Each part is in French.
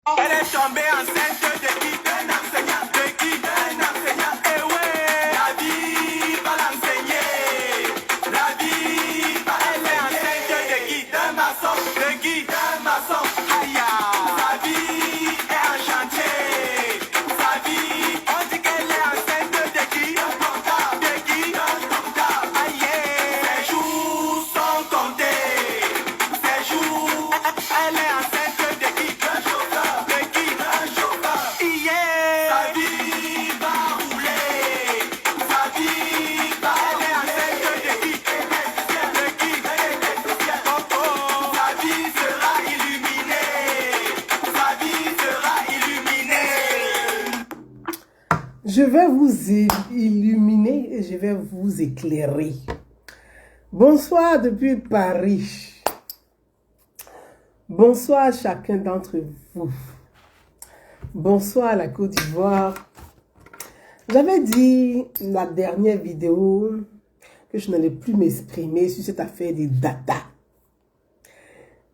Elle est tombée enceinte de qui? D'un enseignant. De qui? D'un enseignant. Eh ouais, la vie va l'enseigner. La vie va l'enseigner. Elle est enceinte de qui? D'un maçon. De qui? D'un maçon. Aïe. Sa vie est en chantier. Sa vie, on dit qu'elle est enceinte de qui? D'un comptable. De qui? D'un comptable. Aïe. Ses jours sont comptés. Ses jours. Elle est enceinte de qui? D'un chauffeur. De qui? D'un chauffeur. Yeah. Sa vie va rouler. Sa vie va rouler. Elle est enceinte de qui? De qui? Oh oh. Sa vie sera illuminée. Sa vie sera illuminée. Je vais vous illuminer et je vais vous éclairer. Bonsoir depuis Paris. Bonsoir à chacun d'entre vous. Bonsoir à la Côte d'Ivoire. J'avais dit la dernière vidéo que je n'allais plus m'exprimer sur cette affaire des data.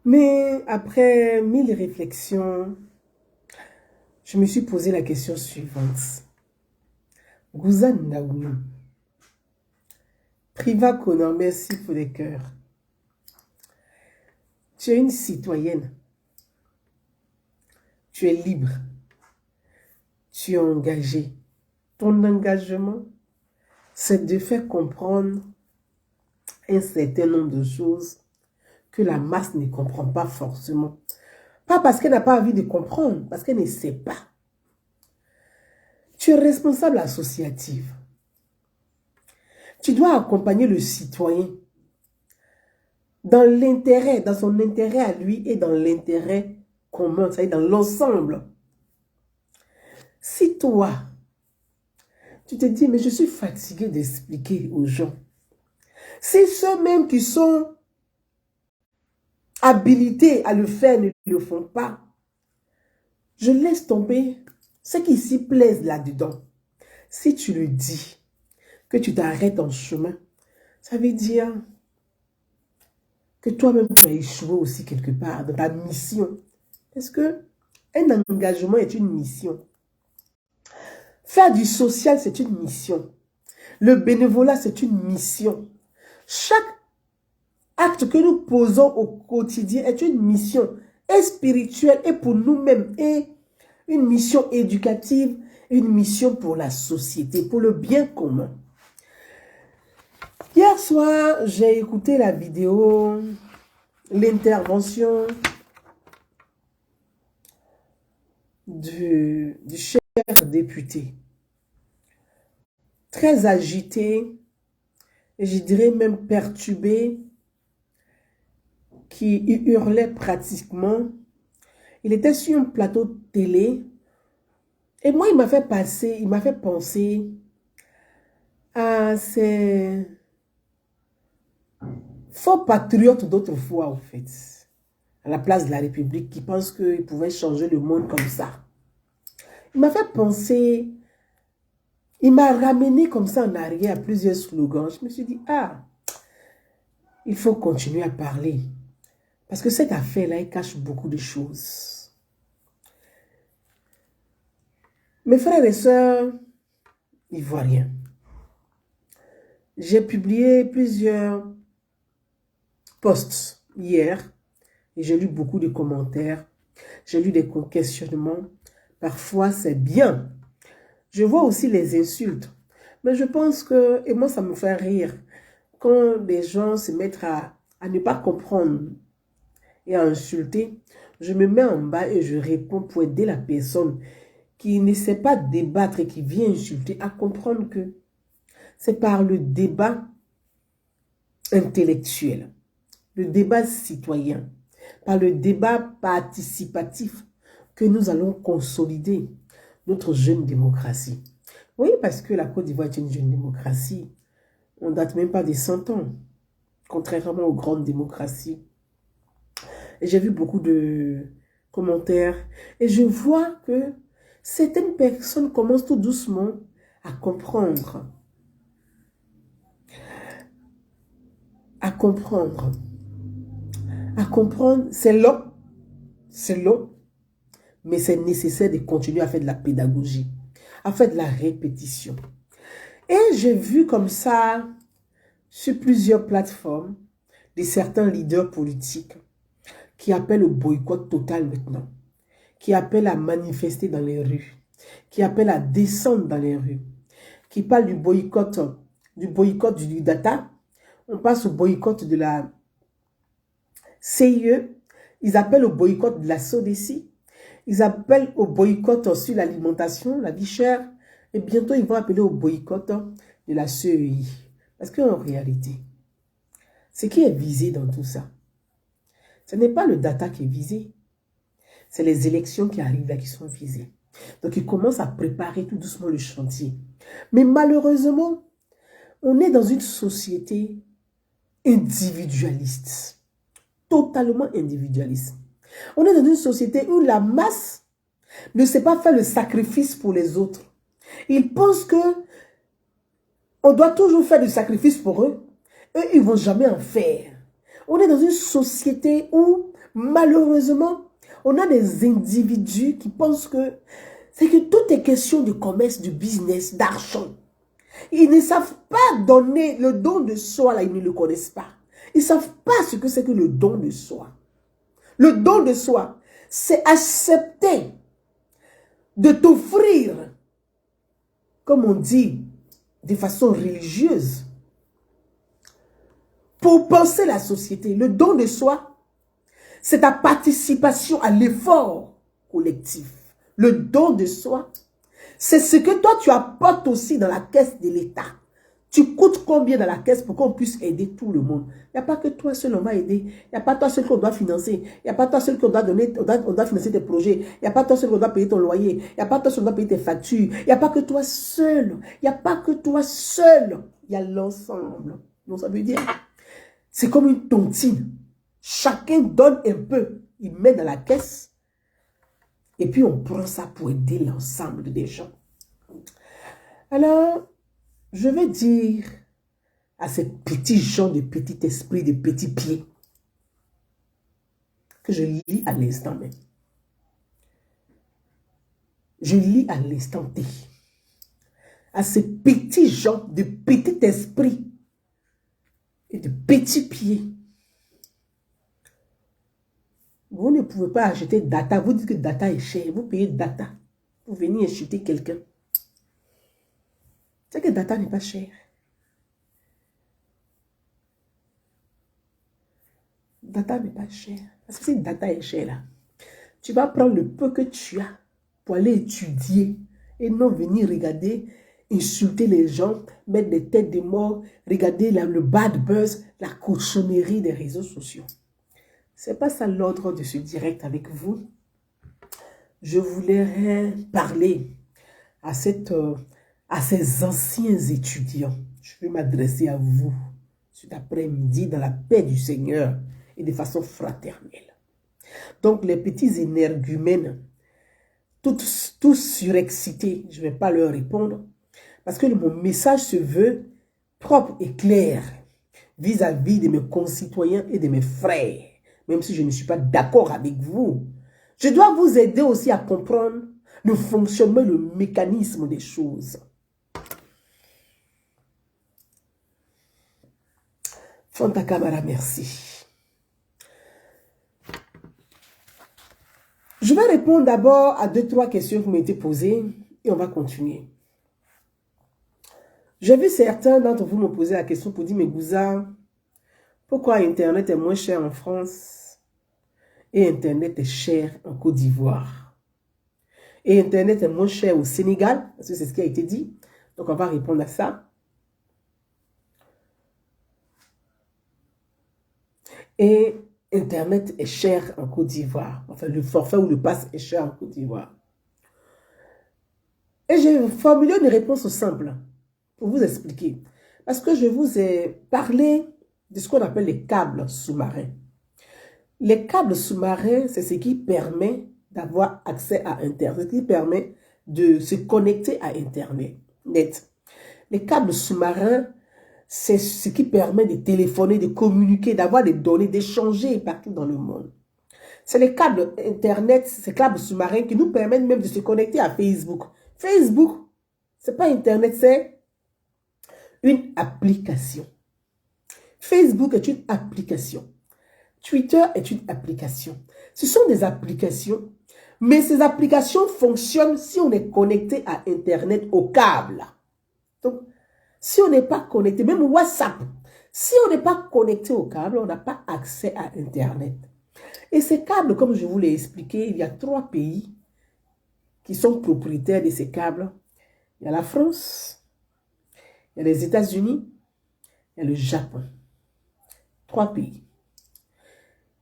Mais après 1000 réflexions, je me suis posé la question suivante. Gouzan Naoumi, Priva Konan, merci pour les cœurs. Tu es une citoyenne. Tu es libre. Tu es engagée. Ton engagement, c'est de faire comprendre un certain nombre de choses que la masse ne comprend pas forcément. Pas parce qu'elle n'a pas envie de comprendre, parce qu'elle ne sait pas. Tu es responsable associative. Tu dois accompagner le citoyen dans l'intérêt, dans son intérêt à lui et dans l'intérêt commun, c'est-à-dire dans l'ensemble. Si toi, tu te dis, mais je suis fatigué d'expliquer aux gens. Si ceux-mêmes qui sont habilités à le faire ne le font pas, je laisse tomber ce qui s'y plaise là-dedans. Si tu le dis, que tu t'arrêtes en chemin, ça veut dire que toi-même tu as échoué aussi quelque part dans ta mission. Parce que un engagement est une mission. Faire du social, c'est une mission. Le bénévolat, c'est une mission. Chaque acte que nous posons au quotidien est une mission, et spirituelle, et pour nous-mêmes, et une mission éducative, une mission pour la société, pour le bien commun. Hier soir, j'ai écouté la vidéo, l'intervention du cher député. Très agité, et je dirais même perturbé, qui hurlait pratiquement. Il était sur un plateau de télé. Et moi, il m'a fait penser à ces faux patriotes d'autrefois, en fait, à la place de la République, qui pensent qu'ils pouvaient changer le monde comme ça. Il m'a fait penser, il m'a ramené comme ça en arrière à plusieurs slogans. Je me suis dit, ah, il faut continuer à parler. Parce que cette affaire-là, elle cache beaucoup de choses. Mes frères et sœurs ivoiriens, j'ai publié plusieurs posts hier et j'ai lu beaucoup de commentaires. J'ai lu des questionnements. Parfois, c'est bien. Je vois aussi les insultes. Mais je pense que, et moi, ça me fait rire, quand les gens se mettent à ne pas comprendre et à insulter, je me mets en bas et je réponds pour aider la personne qui ne sait pas débattre et qui vient insulter à comprendre que c'est par le débat intellectuel, le débat citoyen, par le débat participatif que nous allons consolider notre jeune démocratie. Oui, parce que la Côte d'Ivoire est une jeune démocratie. On ne date même pas des 100 ans, contrairement aux grandes démocraties. Et j'ai vu beaucoup de commentaires et je vois que certaines personnes commencent tout doucement à comprendre. À comprendre, c'est long, Mais c'est nécessaire de continuer à faire de la pédagogie, à faire de la répétition. Et j'ai vu comme ça, sur plusieurs plateformes, de certains leaders politiques qui appellent au boycott total maintenant, qui appellent à manifester dans les rues, qui appellent à descendre dans les rues, qui parlent du boycott du data. On passe au boycott de la CIE, ils appellent au boycott de la SODECI, ils appellent au boycott sur l'alimentation, la vie chère, et bientôt ils vont appeler au boycott de la CEI. Parce qu'en réalité, ce qui est visé dans tout ça, ce n'est pas le data qui est visé, c'est les élections qui arrivent là qui sont visées. Donc ils commencent à préparer tout doucement le chantier. Mais malheureusement, on est dans une société individualiste. Totalement individualiste. On est dans une société où la masse ne sait pas faire le sacrifice pour les autres. Ils pensent que on doit toujours faire du sacrifice pour eux. Eux, ils ne vont jamais en faire. On est dans une société où, malheureusement, on a des individus qui pensent que c'est que tout est question de commerce, de business, d'argent. Ils ne savent pas donner le don de soi, là, ils ne le connaissent pas. Ils ne savent pas ce que c'est que le don de soi. Le don de soi, c'est accepter de t'offrir, comme on dit, de façon religieuse, pour penser la société. Le don de soi, c'est ta participation à l'effort collectif. Le don de soi, c'est ce que toi tu apportes aussi dans la caisse de l'État. Tu coûtes combien dans la caisse pour qu'on puisse aider tout le monde? Il n'y a pas que toi seul on va aider. Il n'y a pas toi seul qu'on doit financer. Il n'y a pas toi seul qu'on doit donner, on doit financer tes projets. Il n'y a pas toi seul qu'on doit payer ton loyer. Il n'y a pas toi seul qu'on doit payer tes factures. Il n'y a pas que toi seul. Il n'y a pas que toi seul. Il y a l'ensemble. Donc ça veut dire, c'est comme une tontine. Chacun donne un peu. Il met dans la caisse. Et puis on prend ça pour aider l'ensemble des gens. Alors, je vais dire à ces petits gens de petit esprit, de petits pieds, que je lis à l'instant même. Je lis à l'instant T. À ces petits gens de petit esprit et de petits pieds. Vous ne pouvez pas acheter data. Vous dites que data est cher. Vous payez data. Vous venez acheter quelqu'un. C'est que data n'est pas cher. Data n'est pas cher. Parce que si data est cher là, tu vas prendre le peu que tu as pour aller étudier et non venir regarder, insulter les gens, mettre des têtes de mort, regarder le bad buzz, la cochonnerie des réseaux sociaux. C'est pas ça l'ordre de ce direct avec vous. Je voulais parler à ces anciens étudiants. Je vais m'adresser à vous cet après-midi dans la paix du Seigneur et de façon fraternelle. Donc les petits énergumènes, tous surexcités, je ne vais pas leur répondre parce que mon message se veut propre et clair vis-à-vis de mes concitoyens et de mes frères. Même si je ne suis pas d'accord avec vous, je dois vous aider aussi à comprendre le fonctionnement, le mécanisme des choses. Fanta Camara, merci. Je vais répondre d'abord à 2-3 questions qui m'ont été posées et on va continuer. J'ai vu certains d'entre vous me poser la question pour dire, mais Gouza, pourquoi Internet est moins cher en France et Internet est cher en Côte d'Ivoire? Et Internet est moins cher au Sénégal, parce que c'est ce qui a été dit. Donc on va répondre à ça. Et Internet est cher en Côte d'Ivoire. Enfin, le forfait ou le pass est cher en Côte d'Ivoire. Et j'ai formulé une réponse simple pour vous expliquer. Parce que je vous ai parlé de ce qu'on appelle les câbles sous-marins. Les câbles sous-marins, c'est ce qui permet d'avoir accès à Internet, ce qui permet de se connecter à Internet. Les câbles sous-marins, c'est ce qui permet de téléphoner, de communiquer, d'avoir des données, d'échanger partout dans le monde. C'est les câbles Internet, ces câbles sous-marins qui nous permettent même de se connecter à Facebook. Facebook, c'est pas Internet, c'est une application. Facebook est une application. Twitter est une application. Ce sont des applications, mais ces applications fonctionnent si on est connecté à Internet au câble. Donc, si on n'est pas connecté, même WhatsApp, si on n'est pas connecté au câble, on n'a pas accès à Internet. Et ces câbles, comme je vous l'ai expliqué, il y a 3 pays qui sont propriétaires de ces câbles. Il y a la France, il y a les États-Unis, il y a le Japon. 3 pays.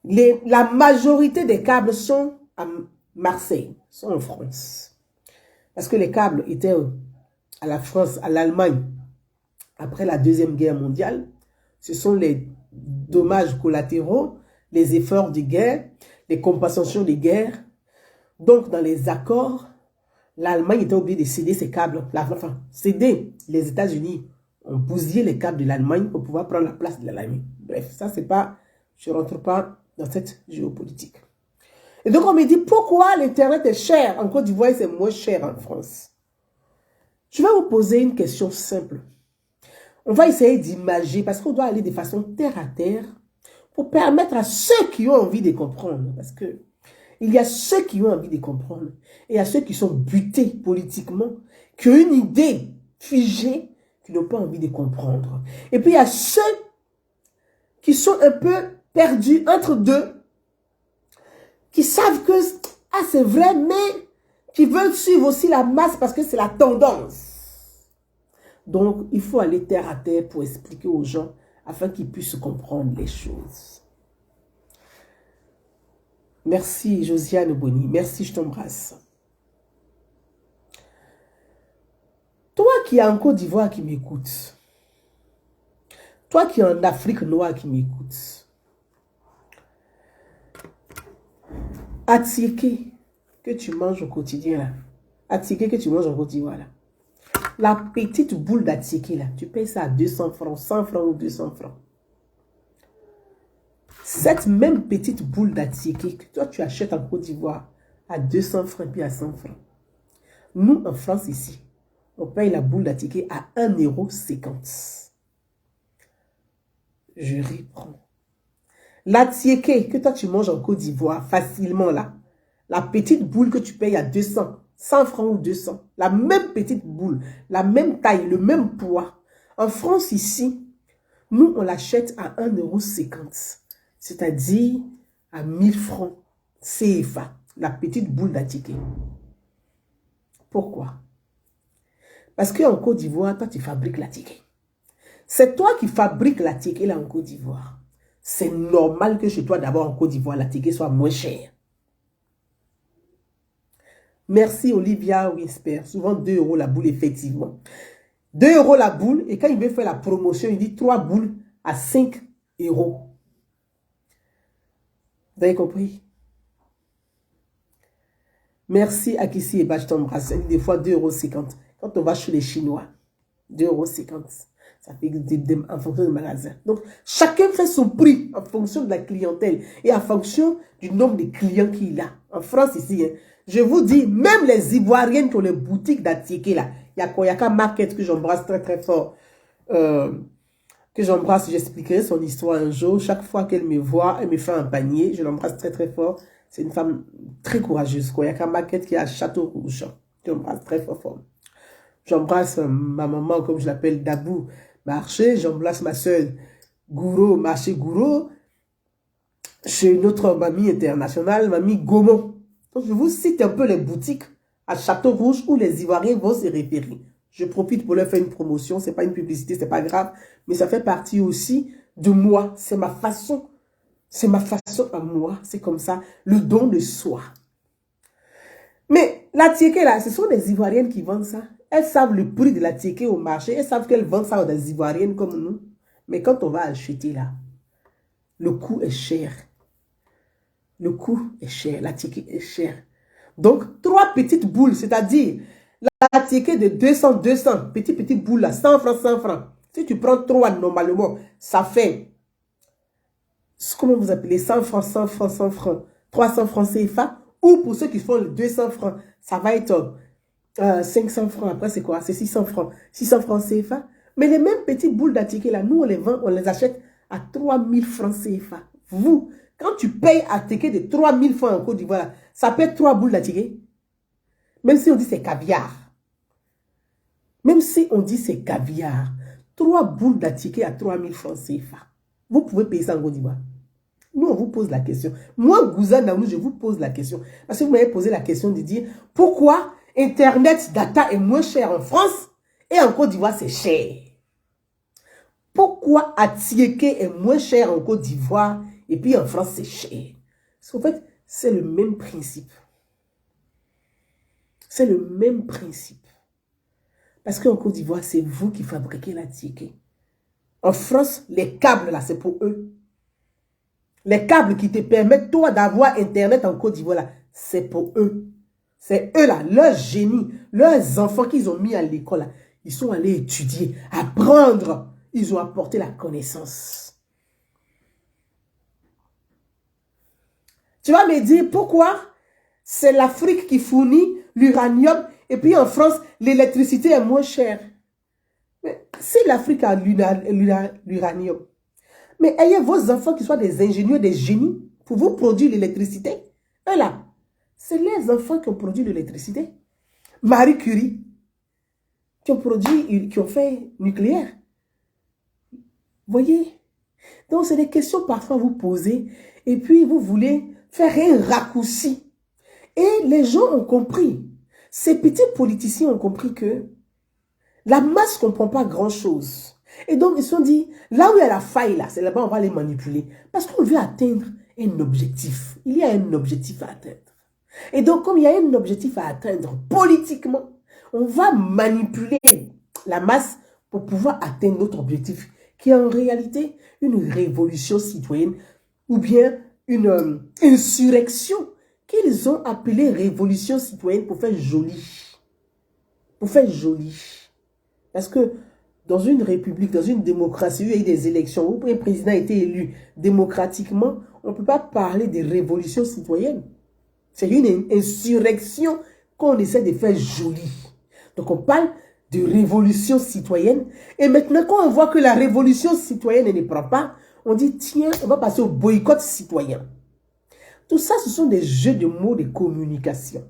La majorité des câbles sont à Marseille, sont en France. Parce que les câbles étaient à la France, à l'Allemagne, après la Deuxième Guerre mondiale. Ce sont les dommages collatéraux, les efforts de guerre, les compensations de guerre. Donc, dans les accords, l'Allemagne était obligée de céder ses câbles. Enfin, céder. Les États-Unis ont bousillé les câbles de l'Allemagne pour pouvoir prendre la place de l'Allemagne. Bref, ça, c'est pas... Je ne rentre pas dans cette géopolitique. Et donc, on me dit, pourquoi l'Internet est cher en Côte d'Ivoire et c'est moins cher en France? Je vais vous poser une question simple. On va essayer d'imager, parce qu'on doit aller de façon terre à terre, pour permettre à ceux qui ont envie de comprendre, parce que il y a ceux qui ont envie de comprendre, et il y a ceux qui sont butés politiquement, qui ont une idée figée, qui n'ont pas envie de comprendre. Et puis il y a ceux qui sont un peu perdus entre deux, qui savent que ah, c'est vrai, mais qui veulent suivre aussi la masse parce que c'est la tendance. Donc, il faut aller terre à terre pour expliquer aux gens afin qu'ils puissent comprendre les choses. Merci, Josiane Boni. Merci, je t'embrasse. Toi qui es en Côte d'Ivoire qui m'écoutes, toi qui es en Afrique noire qui m'écoutes, Atiké que tu manges au quotidien là, Atiké que tu manges en Côte d'Ivoire là, la petite boule d'Atiké là, tu payes ça à 200 francs, 100 francs ou 200 francs. Cette même petite boule d'Atiké que toi tu achètes en Côte d'Ivoire à 200 francs puis à 100 francs. Nous en France ici, on paye la boule d'Atiké à 1,50 €. Je reprends. L'Atiké que toi tu manges en Côte d'Ivoire facilement là, la petite boule que tu payes à 200, 100 francs ou 200, la même petite boule, la même taille, le même poids. En France ici, nous on l'achète à 1,50 €, c'est-à-dire à 1000 francs CFA, la petite boule d'Atiké. Pourquoi? Parce qu'en Côte d'Ivoire, toi tu fabriques l'Atiké. C'est toi qui fabriques l'Atiké là en Côte d'Ivoire. C'est normal que chez toi, d'abord en Côte d'Ivoire, l'Atiké soit moins cher. Merci Olivia Whisper. Souvent 2 € la boule, effectivement. 2 € la boule, et quand il veut faire la promotion, il dit 3 boules à 5 €. Vous avez compris? Merci Akissi et je t'embrasse. Des fois 2,50 €. Quand on va chez les Chinois, 2,50 €. Ça fait en fonction du magasin. Donc, chacun fait son prix en fonction de la clientèle et en fonction du nombre de clients qu'il a. En France, ici, hein, je vous dis, même les Ivoiriennes qui ont les boutiques d'Atiké, là, il y a Koyaka Market que j'embrasse très très fort. Que j'embrasse, j'expliquerai son histoire un jour. Chaque fois qu'elle me voit, elle me fait un panier. Je l'embrasse très très fort. C'est une femme très courageuse. Koyaka Market qui est à Château Rouge. Je l'embrasse très fort fort. J'embrasse ma maman, comme je l'appelle, Dabou Marché. J'embrasse ma soeur Gouro, Marché Gouro. Chez notre mamie internationale, mamie Gaumont. Donc, je vous cite un peu les boutiques à Château Rouge où les Ivoiriens vont se référer. Je profite pour leur faire une promotion. C'est pas une publicité, c'est pas grave. Mais ça fait partie aussi de moi. C'est ma façon. C'est ma façon à moi. C'est comme ça. Le don de soi. Mais l'Atiké là, ce sont des Ivoiriennes qui vendent ça. Elles savent le prix de l'Atiké au marché. Elles savent qu'elles vendent ça aux des Ivoiriennes comme nous. Mais quand on va acheter là, le coût est cher. Le coût est cher. L'Atiké est cher. Donc, 3 petites boules, c'est-à-dire l'Atiké de 200, petite boule là, 100 francs, 100 francs. Si tu prends 3 normalement, ça fait, comment vous appelez, 100 francs, 100 francs, 100 francs. 300 francs CFA, ou pour ceux qui font les 200 francs, ça va être 500 francs. Après, c'est quoi? C'est 600 francs. 600 francs CFA. Mais les mêmes petites boules d'attiqué, là, nous, on les vend, on les achète à 3000 francs CFA. Vous, quand tu payes un ticket de 3000 francs en Côte d'Ivoire, ça peut être 3 boules d'attiqué. Même si on dit c'est caviar. Même si on dit c'est caviar. 3 boules d'attiqué à 3000 francs CFA. Vous pouvez payer ça en Côte d'Ivoire. Nous, on vous pose la question. Moi, Gouza Naoulou, je vous pose la question. Parce que vous m'avez posé la question de dire pourquoi Internet data est moins cher en France et en Côte d'Ivoire, c'est cher. Pourquoi Atiéké est moins cher en Côte d'Ivoire et puis en France, c'est cher? Parce qu'en fait, c'est le même principe. C'est le même principe. Parce qu'en Côte d'Ivoire, c'est vous qui fabriquez l'Atiéké. En France, les câbles, là, c'est pour eux. Les câbles qui te permettent, toi, d'avoir Internet en Côte d'Ivoire, là, c'est pour eux. C'est eux, là, leurs génies, leurs enfants qu'ils ont mis à l'école, là, ils sont allés étudier, apprendre. Ils ont apporté la connaissance. Tu vas me dire pourquoi c'est l'Afrique qui fournit l'uranium et puis en France, l'électricité est moins chère. Mais si l'Afrique a l'uranium, mais ayez vos enfants qui soient des ingénieurs, des génies pour vous produire l'électricité. Eux là, c'est les enfants qui ont produit l'électricité. Marie Curie, qui ont fait nucléaire. Voyez? Donc, c'est des questions parfois vous posez et puis vous voulez faire un raccourci. Et les gens ont compris. Ces petits politiciens ont compris que la masse ne comprend pas grand-chose. Et donc, ils se sont dit, là où il y a la faille, là, c'est là-bas on va les manipuler. Parce qu'on veut atteindre un objectif. Il y a un objectif à atteindre. Et donc, comme il y a un objectif à atteindre politiquement, on va manipuler la masse pour pouvoir atteindre notre objectif, qui est en réalité une révolution citoyenne ou bien une insurrection qu'ils ont appelée révolution citoyenne pour faire joli. Pour faire joli. Parce que dans une république, dans une démocratie, où il y a eu des élections, où un président a été élu démocratiquement, on ne peut pas parler de révolution citoyenne. C'est une insurrection qu'on essaie de faire jolie. Donc on parle de révolution citoyenne. Et maintenant, quand on voit que la révolution citoyenne ne prend pas, on dit, tiens, on va passer au boycott citoyen. Tout ça, ce sont des jeux de mots de communication.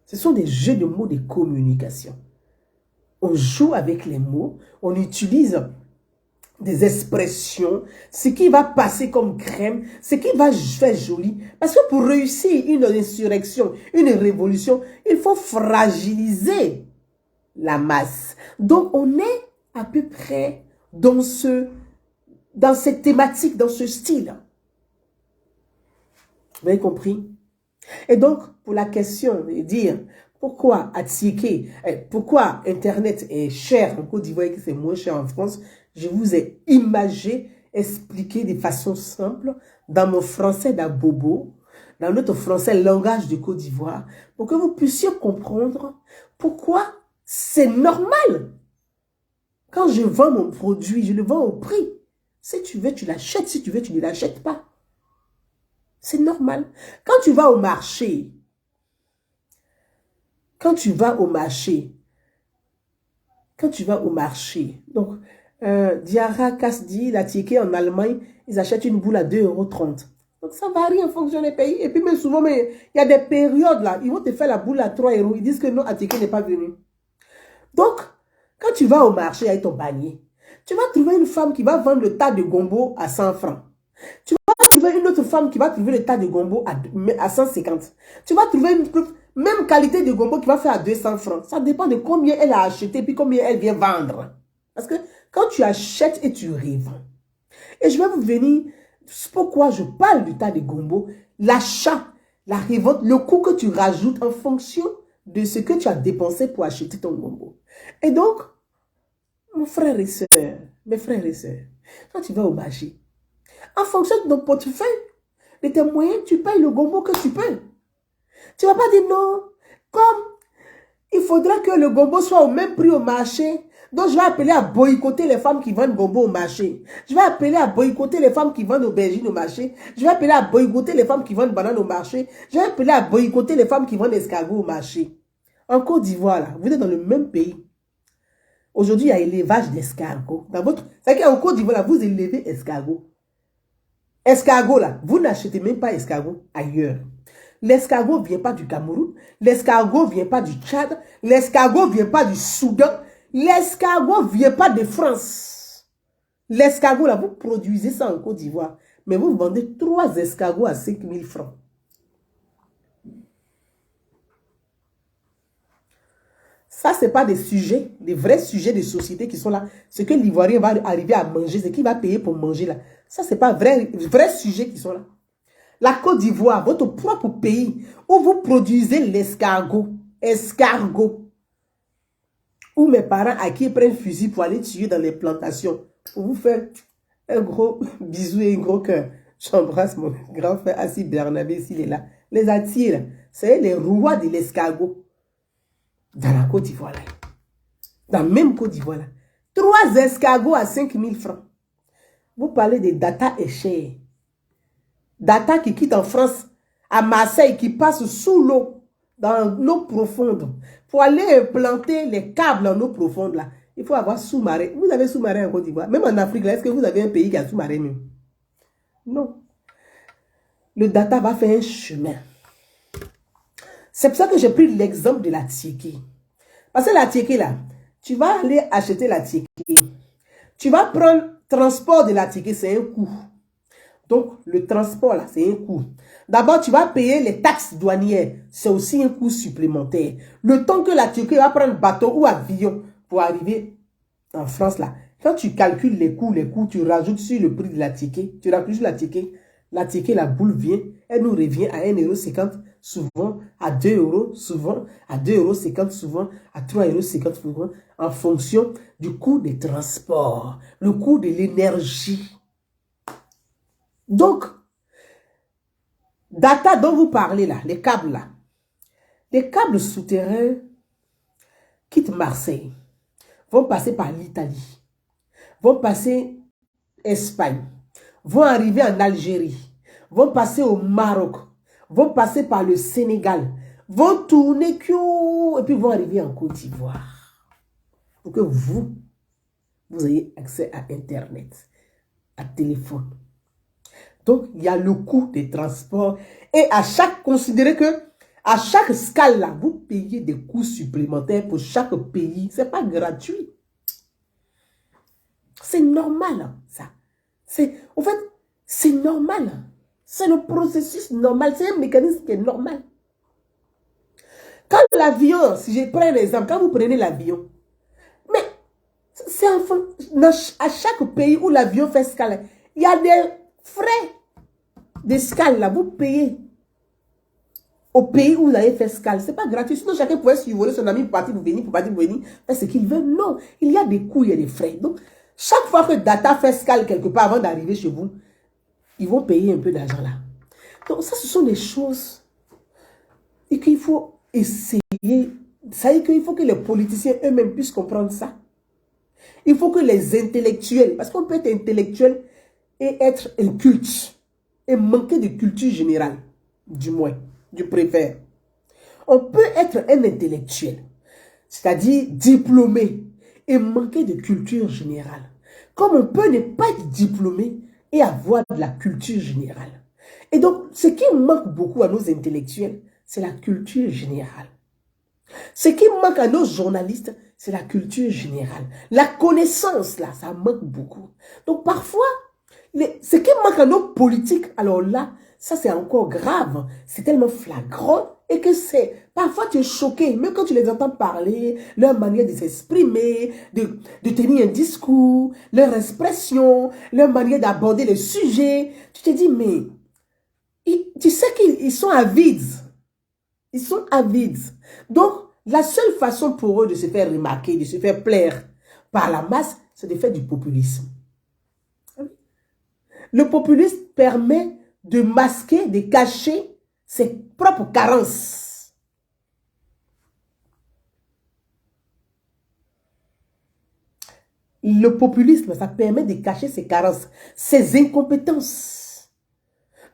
Ce sont des jeux de mots de communication. On joue avec les mots, on utilise des expressions, ce qui va passer comme crème, ce qui va faire joli. Parce que pour réussir une insurrection, une révolution, il faut fragiliser la masse. Donc, on est à peu près dans cette thématique, dans ce style. Vous avez compris? Et donc, pour la question de dire pourquoi Atiéké, pourquoi Internet est cher en Côte d'Ivoire et que c'est moins cher en France, je vous ai imagé, expliqué de façon simple dans mon français d'Abobo, dans notre français langage de Côte d'Ivoire, pour que vous puissiez comprendre pourquoi c'est normal. Quand je vends mon produit, je le vends au prix. Si tu veux, tu l'achètes. Si tu veux, tu ne l'achètes pas. C'est normal. Quand tu vas au marché, donc, Diarra Kasdi, la ticket en Allemagne, ils achètent une boule à 2,30 €. Donc, ça varie en fonction des pays. Et puis, même souvent, il y a des périodes là, ils vont te faire la boule à 3 €. Ils disent que non, Atiéké n'est pas venu. Donc, quand tu vas au marché avec ton panier, tu vas trouver une femme qui va vendre le tas de gombo à 100 francs. Tu vas trouver une autre femme qui va trouver le tas de gombo à 150. Tu vas trouver une même qualité de gombo qui va faire à 200 francs. Ça dépend de combien elle a acheté puis combien elle vient vendre. Parce que quand tu achètes et tu revends. Et je vais vous venir, pourquoi je parle du tas de gombo, l'achat, la revente, le coût que tu rajoutes en fonction de ce que tu as dépensé pour acheter ton gombo. Et donc, mes frères et sœurs, quand tu vas au marché, en fonction de ton portefeuille, de tes moyens, tu payes le gombo que tu peux. Tu ne vas pas dire non, comme il faudra que le gombo soit au même prix au marché, Donc, je vais appeler à boycotter les femmes qui vendent bonbons au marché. Je vais appeler à boycotter les femmes qui vendent aubergines au marché. Je vais appeler à boycotter les femmes qui vendent bananes au marché. Je vais appeler à boycotter les femmes qui vendent escargots au marché. En Côte d'Ivoire, là, vous êtes dans le même pays. Aujourd'hui, il y a élevage d'escargots. C'est-à-dire qu'en Côte d'Ivoire, là, vous élevez escargots. Escargot, là, vous n'achetez même pas escargot ailleurs. L'escargot ne vient pas du Cameroun. L'escargot ne vient pas du Tchad. L'escargot ne vient pas du Soudan. L'escargot ne vient pas de France. L'escargot, là, vous produisez ça en Côte d'Ivoire. Mais vous vendez 3 escargots à 5 000 francs. Ça, ce n'est pas des sujets, des vrais sujets de société qui sont là. Ce que l'Ivoirien va arriver à manger, ce qu'il va payer pour manger là. Ça, ce n'est pas vrais sujets qui sont là. La Côte d'Ivoire, votre propre pays, où vous produisez l'escargot. Escargot. Où mes parents à qui prennent fusil pour aller tuer dans les plantations. Pour vous faire un gros bisou et un gros cœur. J'embrasse mon grand frère Assis Bernabé s'il est là. Les attire, c'est les rois de l'escargot. Dans la Côte d'Ivoire, là. Dans la même Côte d'Ivoire, là. 3 escargots à 5 000 francs. Vous parlez de data et cher. Data qui quitte en France, à Marseille, qui passe sous l'eau, dans l'eau profonde. Pour aller planter les câbles en eau profonde, là, il faut avoir sous-marin. Vous avez sous-marin en Côte d'Ivoire. Même en Afrique, est-ce que vous avez un pays qui a sous-marin même? Non. Le data va faire un chemin. C'est pour ça que j'ai pris l'exemple de la tiéké. Parce que la tiéké, là, tu vas aller acheter la tiéké. Tu vas prendre transport de la tiéké, c'est un coût. Donc, le transport, là, c'est un coût. D'abord, tu vas payer les taxes douanières. C'est aussi un coût supplémentaire. Le temps que la tiéké va prendre bateau ou avion pour arriver en France, là, quand tu calcules les coûts, tu rajoutes sur le prix de la tiéké. Tu rajoutes sur la tiéké, la boule vient, elle nous revient à 1,50 €, souvent à 2 €, souvent à 2,50 €, souvent à 3,50 €, souvent, en fonction du coût des transports, le coût de l'énergie. Donc, data dont vous parlez là, les câbles souterrains quittent Marseille, vont passer par l'Italie, vont passer Espagne, vont arriver en Algérie, vont passer au Maroc, vont passer par le Sénégal, vont tourner et puis vont arriver en Côte d'Ivoire. Pour que vous ayez accès à Internet, à téléphone. Donc, il y a le coût des transports. Et considérez que à chaque scale, là, vous payez des coûts supplémentaires pour chaque pays. Ce n'est pas gratuit. C'est normal, hein, ça. En fait, c'est normal. C'est le processus normal. C'est un mécanisme qui est normal. Quand l'avion, si je prends l'exemple, quand vous prenez l'avion, mais c'est à chaque pays où l'avion fait escale, il y a des frais d'escale, là, vous payez au pays où vous avez fait escale. Ce n'est pas gratuit. Sinon, chacun pouvait survoler son ami pour partir pour venir, faire ce qu'il veut. Non, il y a des coûts, il y a des frais. Donc, chaque fois que Data fait escale quelque part avant d'arriver chez vous, ils vont payer un peu d'argent là. Donc, ça, ce sont des choses et qu'il faut essayer. Ça veut dire qu'il faut que les politiciens eux-mêmes puissent comprendre ça. Il faut que les intellectuels, parce qu'on peut être intellectuel et être inculte, et manquer de culture générale, du moins, je préfère. On peut être un intellectuel, c'est-à-dire diplômé, et manquer de culture générale. Comme on peut ne pas être diplômé et avoir de la culture générale. Et donc, ce qui manque beaucoup à nos intellectuels, c'est la culture générale. Ce qui manque à nos journalistes, c'est la culture générale. La connaissance, là, ça manque beaucoup. Donc, parfois, ce qui manque à nos politiques, alors là, ça c'est encore grave. C'est tellement flagrant et que parfois tu es choqué. Même quand tu les entends parler, leur manière de s'exprimer, de tenir un discours, leur expression, leur manière d'aborder le sujet. Tu te dis, mais tu sais qu'ils sont avides. Ils sont avides. Donc, la seule façon pour eux de se faire remarquer, de se faire plaire par la masse, c'est de faire du populisme. Le populisme permet de masquer, de cacher ses propres carences. Le populisme, ça permet de cacher ses carences, ses incompétences.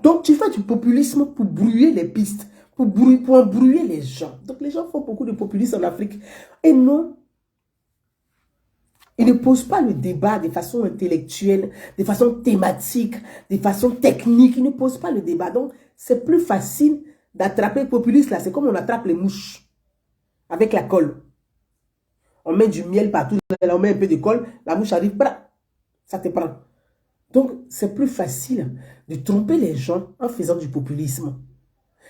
Donc, tu fais du populisme pour brouiller les pistes, pour embrouiller les gens. Donc, les gens font beaucoup de populisme en Afrique. Et non, ils ne posent pas le débat de façon intellectuelle, de façon thématique, de façon technique. Ils ne posent pas le débat. Donc, c'est plus facile d'attraper le populisme là. C'est comme on attrape les mouches avec la colle. On met du miel partout, on met un peu de colle, la mouche arrive, ça te prend. Donc, c'est plus facile de tromper les gens en faisant du populisme.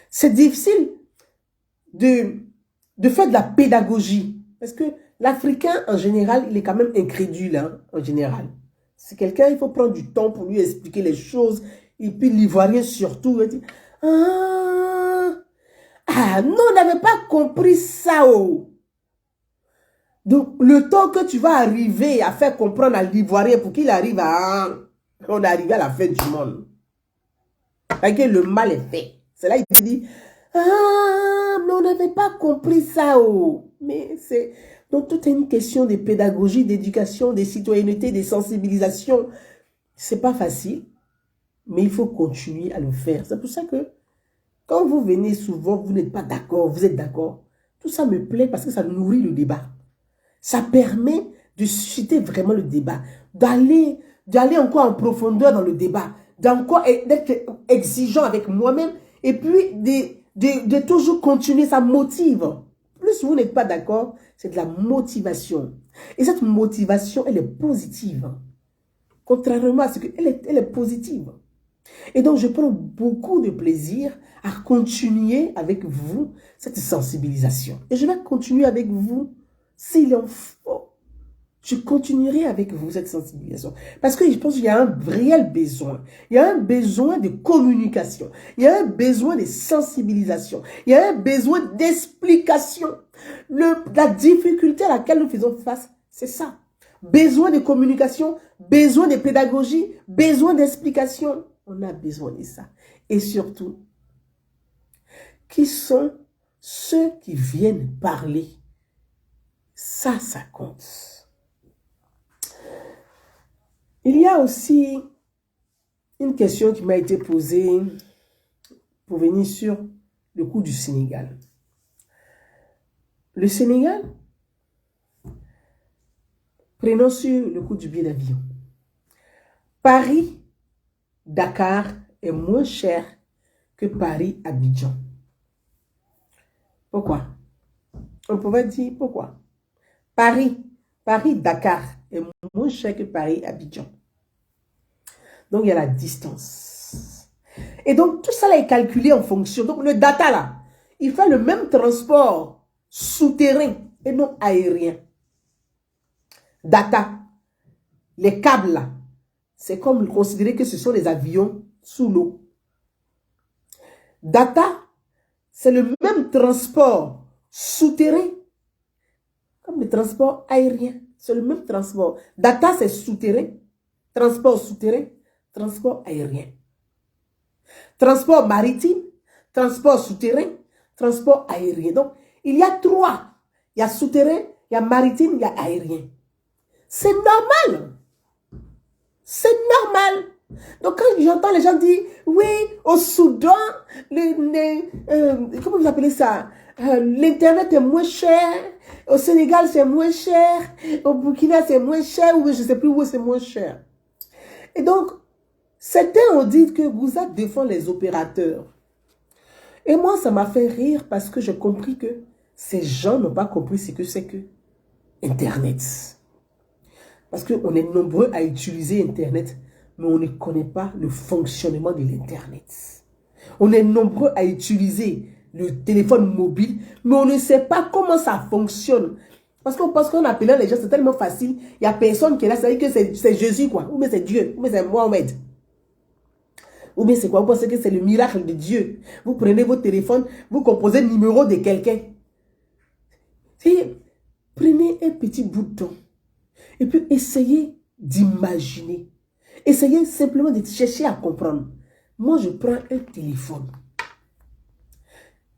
C'est difficile de faire de la pédagogie. Parce que l'Africain, en général, il est quand même incrédule, hein, en général. C'est quelqu'un, il faut prendre du temps pour lui expliquer les choses. Et puis l'Ivoirien surtout, il dit, non, on n'avait pas compris ça, oh. Donc, le temps que tu vas arriver à faire comprendre à l'Ivoirien pour qu'il arrive à... On est arrivé à la fin du monde. Parce que le mal est fait. C'est là qu'il dit, mais on n'avait pas compris ça, oh. Mais c'est... Donc, tout est une question de pédagogie, d'éducation, de citoyenneté, de sensibilisation. C'est pas facile, mais il faut continuer à le faire. C'est pour ça que, quand vous venez souvent, vous n'êtes pas d'accord, vous êtes d'accord. Tout ça me plaît parce que ça nourrit le débat. Ça permet de susciter vraiment le débat, d'aller encore en profondeur dans le débat, d'être exigeant avec moi-même et puis de toujours continuer, ça motive. Plus vous n'êtes pas d'accord, c'est de la motivation. Et cette motivation, elle est positive. Contrairement à ce qu'elle elle est positive. Et donc, je prends beaucoup de plaisir à continuer avec vous cette sensibilisation. Et je vais continuer avec vous s'il en faut. Je continuerai avec vous cette sensibilisation. Parce que je pense qu'il y a un réel besoin. Il y a un besoin de communication. Il y a un besoin de sensibilisation. Il y a un besoin d'explication. La difficulté à laquelle nous faisons face, c'est ça. Besoin de communication, besoin de pédagogie, besoin d'explication. On a besoin de ça. Et surtout, qui sont ceux qui viennent parler? Ça compte. Il y a aussi une question qui m'a été posée pour venir sur le coût du Sénégal. Le Sénégal, prenons sur le coût du billet d'avion. Paris-Dakar est moins cher que Paris-Abidjan. Pourquoi? On pourrait dire pourquoi? Paris-Dakar est moins cher que Paris-Abidjan. Donc, il y a la distance. Et donc, tout ça là est calculé en fonction. Donc, le data là, il fait le même transport souterrain et non aérien. Data, les câbles là, c'est comme considérer que ce sont des avions sous l'eau. Data, c'est le même transport souterrain comme le transport aérien. C'est le même transport. Data, c'est souterrain. Transport souterrain. Transport aérien. Transport maritime. Transport souterrain. Transport aérien. Donc, il y a trois. Il y a souterrain, il y a maritime, il y a aérien. C'est normal. C'est normal. Donc, quand j'entends les gens dire, oui, au Soudan, comment vous appelez ça? L'Internet est moins cher. Au Sénégal, c'est moins cher. Au Burkina, c'est moins cher. Ou je ne sais plus où c'est moins cher. Et donc, certains ont dit que vous êtes défend les opérateurs. Et moi, ça m'a fait rire parce que j'ai compris que ces gens n'ont pas compris ce que c'est que Internet. Parce qu'on est nombreux à utiliser Internet, mais on ne connaît pas le fonctionnement de l'Internet. On est nombreux à utiliser le téléphone mobile, mais on ne sait pas comment ça fonctionne. Parce qu'on pense qu'en appelant les gens, c'est tellement facile. Il n'y a personne qui est là, ça veut dire que c'est Jésus, quoi. Ou bien c'est Dieu, ou bien c'est Mohamed. Ou bien c'est quoi? Vous pensez que c'est le miracle de Dieu. Vous prenez votre téléphone, vous composez le numéro de quelqu'un. Prenez un petit bout de temps. Et puis essayez d'imaginer. Essayez simplement de chercher à comprendre. Moi, je prends un téléphone.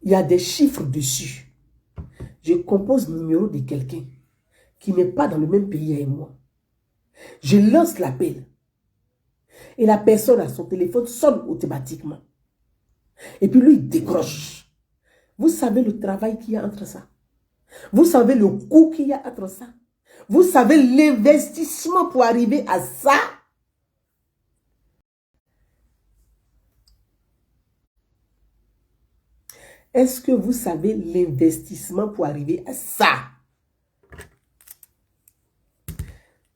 Il y a des chiffres dessus. Je compose le numéro de quelqu'un qui n'est pas dans le même pays avec moi. Je lance l'appel. Et la personne à son téléphone sonne automatiquement. Et puis lui, il décroche. Vous savez le travail qu'il y a entre ça. Vous savez le coût qu'il y a entre ça. Vous savez l'investissement pour arriver à ça. Est-ce que vous savez l'investissement pour arriver à ça?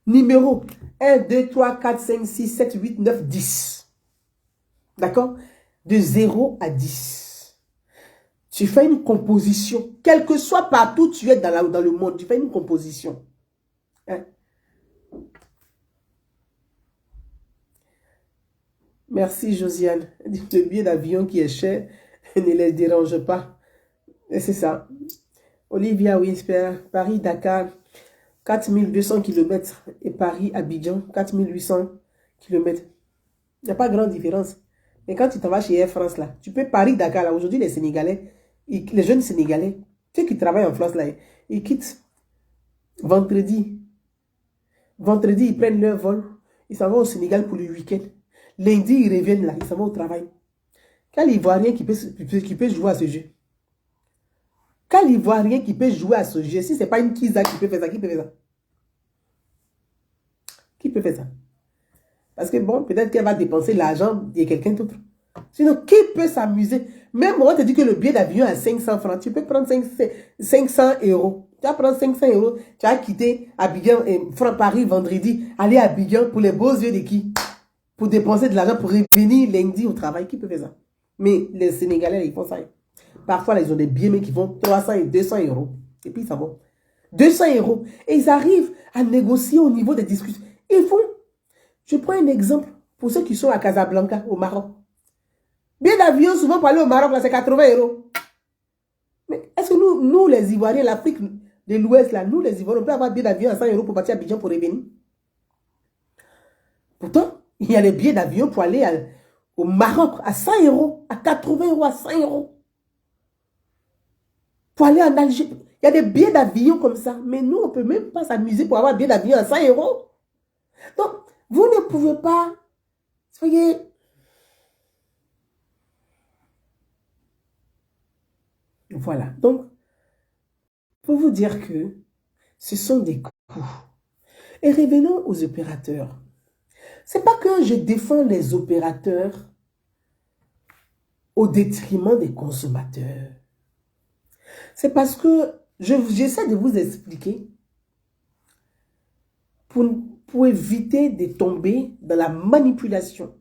Numéro 1, 2, 3, 4, 5, 6, 7, 8, 9, 10. D'accord? De 0 à 10. Tu fais une composition. Quel que soit partout où tu es dans le monde, tu fais une composition. Hein? Merci Josiane. Le billet d'avion qui est cher ne les dérange pas. Et c'est ça. Olivia Winsper, Paris-Dakar, 4200 km. Et Paris-Abidjan, 4800 km. Il n'y a pas grande différence. Mais quand tu t'en vas chez Air France, là, tu peux Paris-Dakar, là, aujourd'hui, les Sénégalais, les jeunes Sénégalais, ceux qui travaillent en France, là, ils quittent vendredi. Vendredi, ils prennent leur vol. Ils s'en vont au Sénégal pour le week-end. Lundi, ils reviennent là, ils s'en vont au travail. Quel Ivoirien qui peut jouer à ce jeu? Quel Ivoirien qui peut jouer à ce jeu? Si ce n'est pas une Kiza qui peut faire ça, qui peut faire ça? Qui peut faire ça? Parce que bon, peut-être qu'elle va dépenser l'argent de quelqu'un d'autre. Sinon, qui peut s'amuser? Même on te dit que le billet d'avion à 500 francs, tu peux prendre 500 euros. Tu vas prendre 500 euros, tu vas quitter Abidjan et Paris vendredi, aller à Abidjan pour les beaux yeux de qui? Pour dépenser de l'argent pour revenir lundi au travail. Qui peut faire ça? Mais les Sénégalais, ils font ça. Parfois, là, ils ont des billets mais qui font 300 et 200 euros. Et puis, ça va. 200 euros. Et ils arrivent à négocier au niveau des discussions. Ils font. Je prends un exemple pour ceux qui sont à Casablanca, au Maroc. Billet d'avion, souvent pour aller au Maroc, là, c'est 80 euros. Mais est-ce que nous, les Ivoiriens, l'Afrique de l'Ouest, là, nous, les Ivoiriens, on peut avoir billet d'avion à 100 euros pour partir à Abidjan pour revenir? Pourtant, il y a des billets d'avion pour aller au Maroc à 100 euros, à 80 euros, à 100 euros. Pour aller en Algérie. Il y a des billets d'avion comme ça. Mais nous, on ne peut même pas s'amuser pour avoir un billet d'avion à 100 euros. Donc, vous ne pouvez pas... Soyez... Voilà. Donc, pour vous dire que ce sont des coûts. Et revenons aux opérateurs. C'est pas que je défends les opérateurs au détriment des consommateurs. C'est parce que j'essaie de vous expliquer pour éviter de tomber dans la manipulation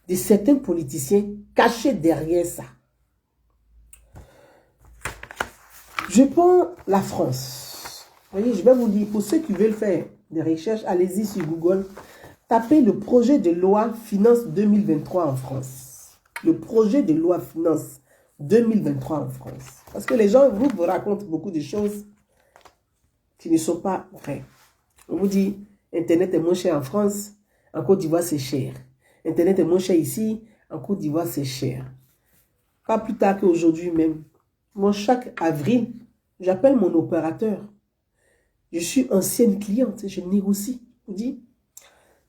de certains politiciens cachés derrière ça. Je prends la France. Vous voyez, je vais vous dire, pour ceux qui veulent faire des recherches, allez-y sur Google, tapez le projet de loi finance 2023 en France. Le projet de loi finance 2023 en France. Parce que les gens vous racontent beaucoup de choses qui ne sont pas vraies. On vous dit, Internet est moins cher en France, en Côte d'Ivoire c'est cher. Internet est moins cher ici, en Côte d'Ivoire c'est cher. Pas plus tard qu'aujourd'hui même. Moi, chaque avril, j'appelle mon opérateur. Je suis ancienne cliente, je négocie. Je vous dis,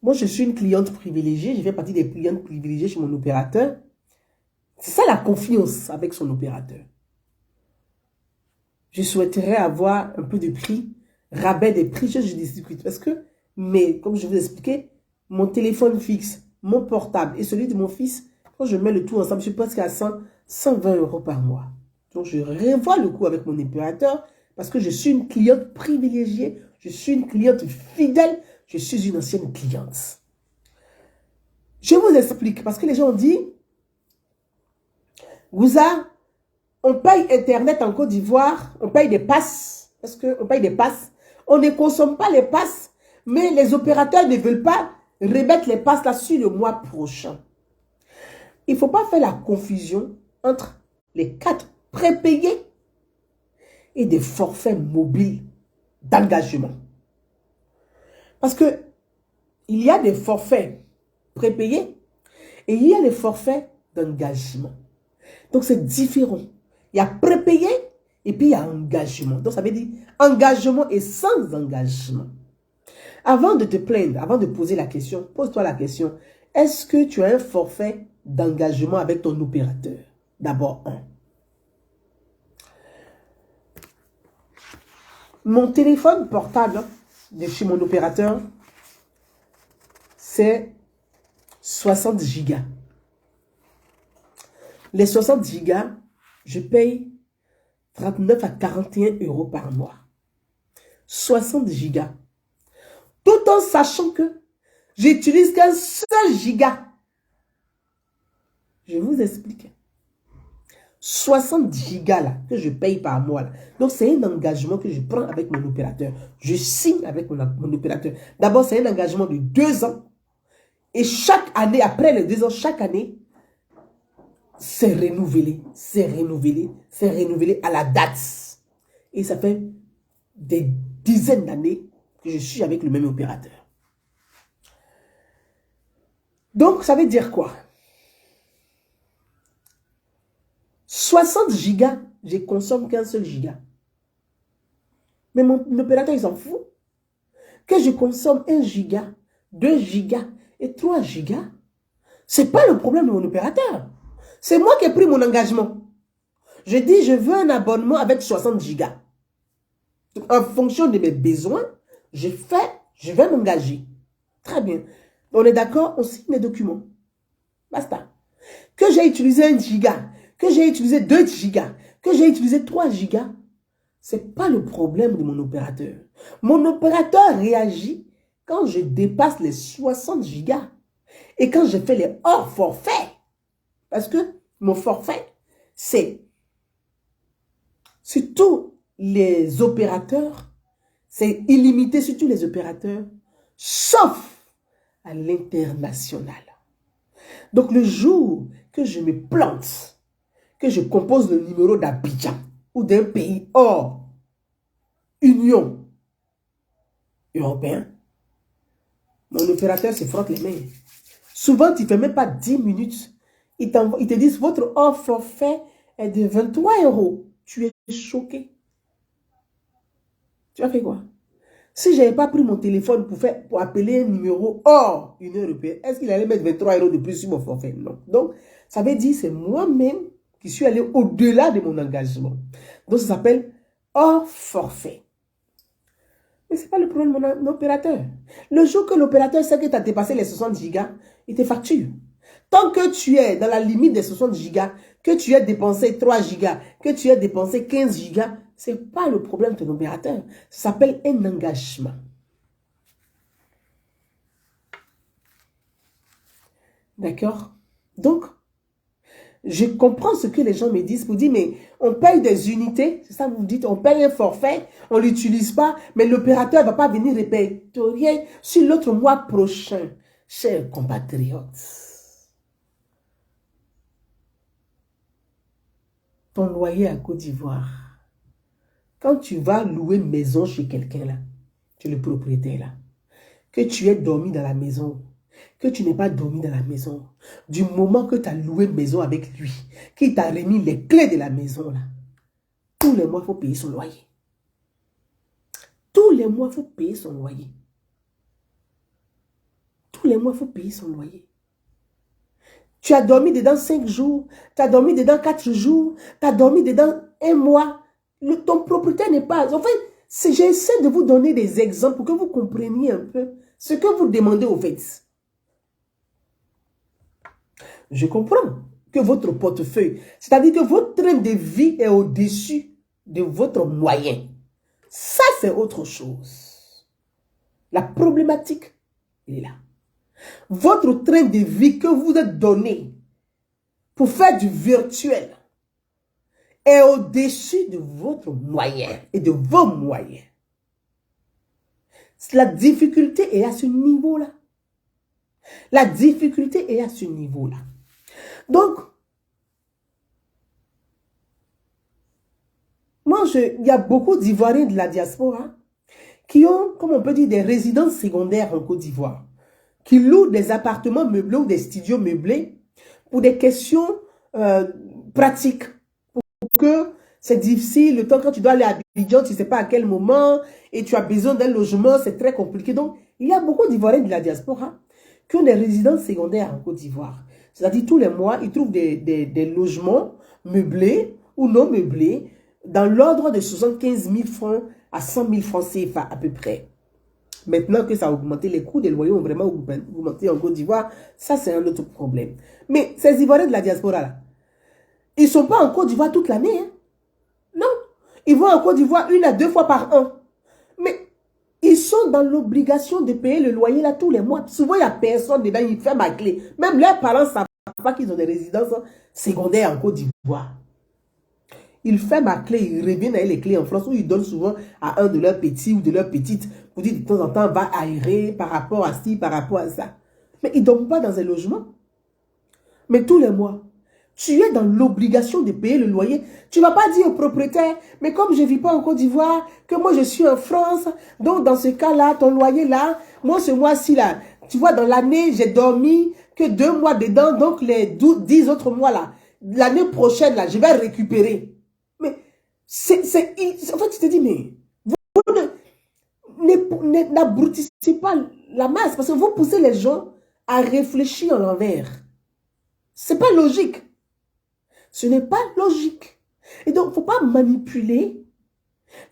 moi je suis une cliente privilégiée, je fais partie des clientes privilégiées chez mon opérateur. C'est ça la confiance avec son opérateur. Je souhaiterais avoir un peu de prix, rabais des prix, je discute. Parce que, mais comme je vous ai expliqué, mon téléphone fixe, mon portable et celui de mon fils, quand je mets le tout ensemble, je suis presque à 120 euros par mois. Donc je revois le coût avec mon opérateur parce que je suis une cliente privilégiée, je suis une cliente fidèle, je suis une ancienne cliente. Je vous explique parce que les gens ont dit, Gouza, on paye Internet en Côte d'Ivoire, on paye des passes, parce qu'on paye des passes. On ne consomme pas les passes, mais les opérateurs ne veulent pas remettre les passes là sur le mois prochain. Il ne faut pas faire la confusion entre les 4 prépayés et des forfaits mobiles d'engagement. Parce que il y a des forfaits prépayés et il y a des forfaits d'engagement. Donc c'est différent. Il y a prépayé et puis il y a engagement. Donc ça veut dire engagement et sans engagement. Avant de te plaindre, avant de poser la question, pose-toi la question. Est-ce que tu as un forfait d'engagement avec ton opérateur? D'abord, un. Mon téléphone portable de chez mon opérateur, c'est 60 gigas. Les 60 gigas, je paye 39 à 41 euros par mois. 60 gigas. Tout en sachant que j'utilise qu'un seul giga. Je vous explique. 60 gigas là, que je paye par mois. Là. Donc, c'est un engagement que je prends avec mon opérateur. Je signe avec mon opérateur. D'abord, c'est un engagement de 2 ans. Et chaque année, après les 2 ans, chaque année, c'est renouvelé, c'est renouvelé, c'est renouvelé à la date. Et ça fait des dizaines d'années que je suis avec le même opérateur. Donc, ça veut dire quoi? 60 gigas, je consomme qu'un seul giga. Mais mon opérateur, il s'en fout. Que je consomme 1 giga, 2 gigas et 3 gigas, ce n'est pas le problème de mon opérateur. C'est moi qui ai pris mon engagement. Je dis, je veux un abonnement avec 60 gigas. Donc, en fonction de mes besoins, je vais m'engager. Très bien. On est d'accord, on signe les documents. Basta. Que j'ai utilisé 1 giga, que j'ai utilisé 2 gigas, que j'ai utilisé 3 gigas, ce n'est pas le problème de mon opérateur. Mon opérateur réagit quand je dépasse les 60 gigas et quand je fais les hors forfaits. Parce que mon forfait, c'est sur tous les opérateurs, c'est illimité sur tous les opérateurs, sauf à l'international. Donc le jour que je me plante, que je compose le numéro d'Abidjan ou d'un pays hors Union européenne, mon opérateur se frotte les mains. Souvent, tu ne fais même pas 10 minutes. Ils te disent, votre offre forfait est de 23 euros. Tu es choqué. Tu as fait quoi? Si je n'avais pas pris mon téléphone pour appeler un numéro hors Union européenne, est-ce qu'il allait mettre 23 euros de plus sur mon forfait? Non. Donc, ça veut dire c'est moi-même qui suis allé au-delà de mon engagement. Donc, ça s'appelle hors forfait. Mais ce n'est pas le problème de mon opérateur. Le jour que l'opérateur sait que tu as dépassé les 60 gigas, il te facture. Tant que tu es dans la limite des 60 gigas, que tu as dépensé 3 gigas, que tu as dépensé 15 gigas, ce n'est pas le problème de ton opérateur. Ça s'appelle un engagement. D'accord? Donc, je comprends ce que les gens me disent. Vous dites, mais on paye des unités. C'est ça que vous dites, on paye un forfait, on ne l'utilise pas, mais l'opérateur ne va pas venir répertorier sur l'autre mois prochain. Chers compatriotes, ton loyer à Côte d'Ivoire, quand tu vas louer une maison chez quelqu'un là, tu es le propriétaire là, que tu aies dormi dans la maison, que tu n'aies pas dormi dans la maison, du moment que tu as loué une maison avec lui, qu'il t'a remis les clés de la maison là, tous les mois, il faut payer son loyer. Tous les mois, il faut payer son loyer. Tous les mois, il faut payer son loyer. Tu as dormi dedans 5 jours, tu as dormi dedans 4 jours, tu as dormi dedans 1 mois. Ton propriétaire n'est pas... En fait, j'essaie de vous donner des exemples pour que vous compreniez un peu ce que vous demandez au fait. Je comprends que votre portefeuille, c'est-à-dire que votre train de vie est au-dessus de votre moyen. Ça, c'est autre chose. La problématique, elle est là. Votre train de vie que vous êtes donné pour faire du virtuel est au-dessus de votre moyen et de vos moyens. La difficulté est à ce niveau-là. La difficulté est à ce niveau-là. Donc, moi, il y a beaucoup d'Ivoiriens de la diaspora qui ont, comme on peut dire, des résidences secondaires en Côte d'Ivoire, qui louent des appartements meublés ou des studios meublés pour des questions pratiques. Pour que C'est difficile, le temps quand tu dois aller à Abidjan, tu ne sais pas à quel moment, et tu as besoin d'un logement, c'est très compliqué. Donc, il y a beaucoup d'Ivoiriens de la diaspora qui ont des résidences secondaires en Côte d'Ivoire. C'est-à-dire, tous les mois, ils trouvent des logements meublés ou non meublés dans l'ordre de 75 000 francs à 100 000 francs CFA à peu près. Maintenant que ça a augmenté, les coûts des loyers ont vraiment augmenté en Côte d'Ivoire, ça c'est un autre problème. Mais ces Ivoiriens de la diaspora là, ils ne sont pas en Côte d'Ivoire toute l'année, hein. Non, ils vont en Côte d'Ivoire 1 à 2 fois par an. Mais ils sont dans l'obligation de payer le loyer là tous les mois. Souvent, il n'y a personne dedans, ils ferment à clé. Même leurs parents ne savent pas qu'ils ont des résidences secondaires en Côte d'Ivoire. Ils ferment à clé, ils reviennent avec les clés en France, où ils donnent souvent à un de leurs petits ou de leurs petites pour dire de temps en temps, va aérer par rapport à ci, par rapport à ça. Mais ils ne dorment pas dans un logement. Mais tous les mois, tu es dans l'obligation de payer le loyer. Tu ne vas pas dire au propriétaire, mais comme je ne vis pas en Côte d'Ivoire, que moi je suis en France, donc dans ce cas-là, ton loyer là, moi ce mois-ci là, tu vois, dans l'année, j'ai dormi que 2 mois dedans, donc les 10 autres mois là, l'année prochaine là, je vais récupérer. Mais en fait, tu te dis, mais vous n'abrutissez pas la masse, parce que vous poussez les gens à réfléchir en l'envers. Ce n'est pas logique. Ce n'est pas logique. Et donc, il ne faut pas manipuler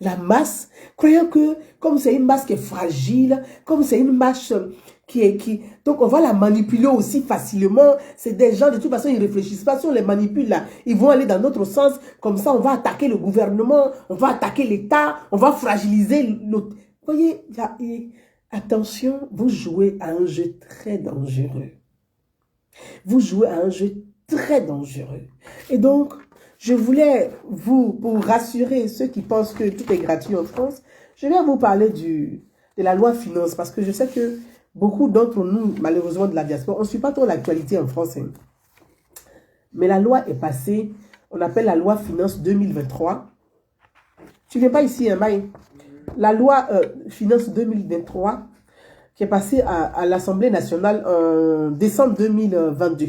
la masse, croyant que comme c'est une masse qui est fragile, comme c'est une masse donc on va la manipuler aussi facilement. C'est des gens, de toute façon, ils ne réfléchissent pas. Si on les manipule là, ils vont aller dans notre sens. Comme ça, on va attaquer le gouvernement, on va attaquer l'État, on va fragiliser notre... Voyez, attention, vous jouez à un jeu très dangereux. Vous jouez à un jeu très dangereux. Et donc, je voulais pour rassurer ceux qui pensent que tout est gratuit en France, je vais vous parler de la loi finance, parce que je sais que beaucoup d'entre nous, malheureusement de la diaspora, on ne suit pas trop l'actualité en France. Hein. Mais la loi est passée, on appelle la loi finance 2023. Tu n'es pas ici, hein, Maï? La loi finance 2023 qui est passée à l'Assemblée nationale en décembre 2022.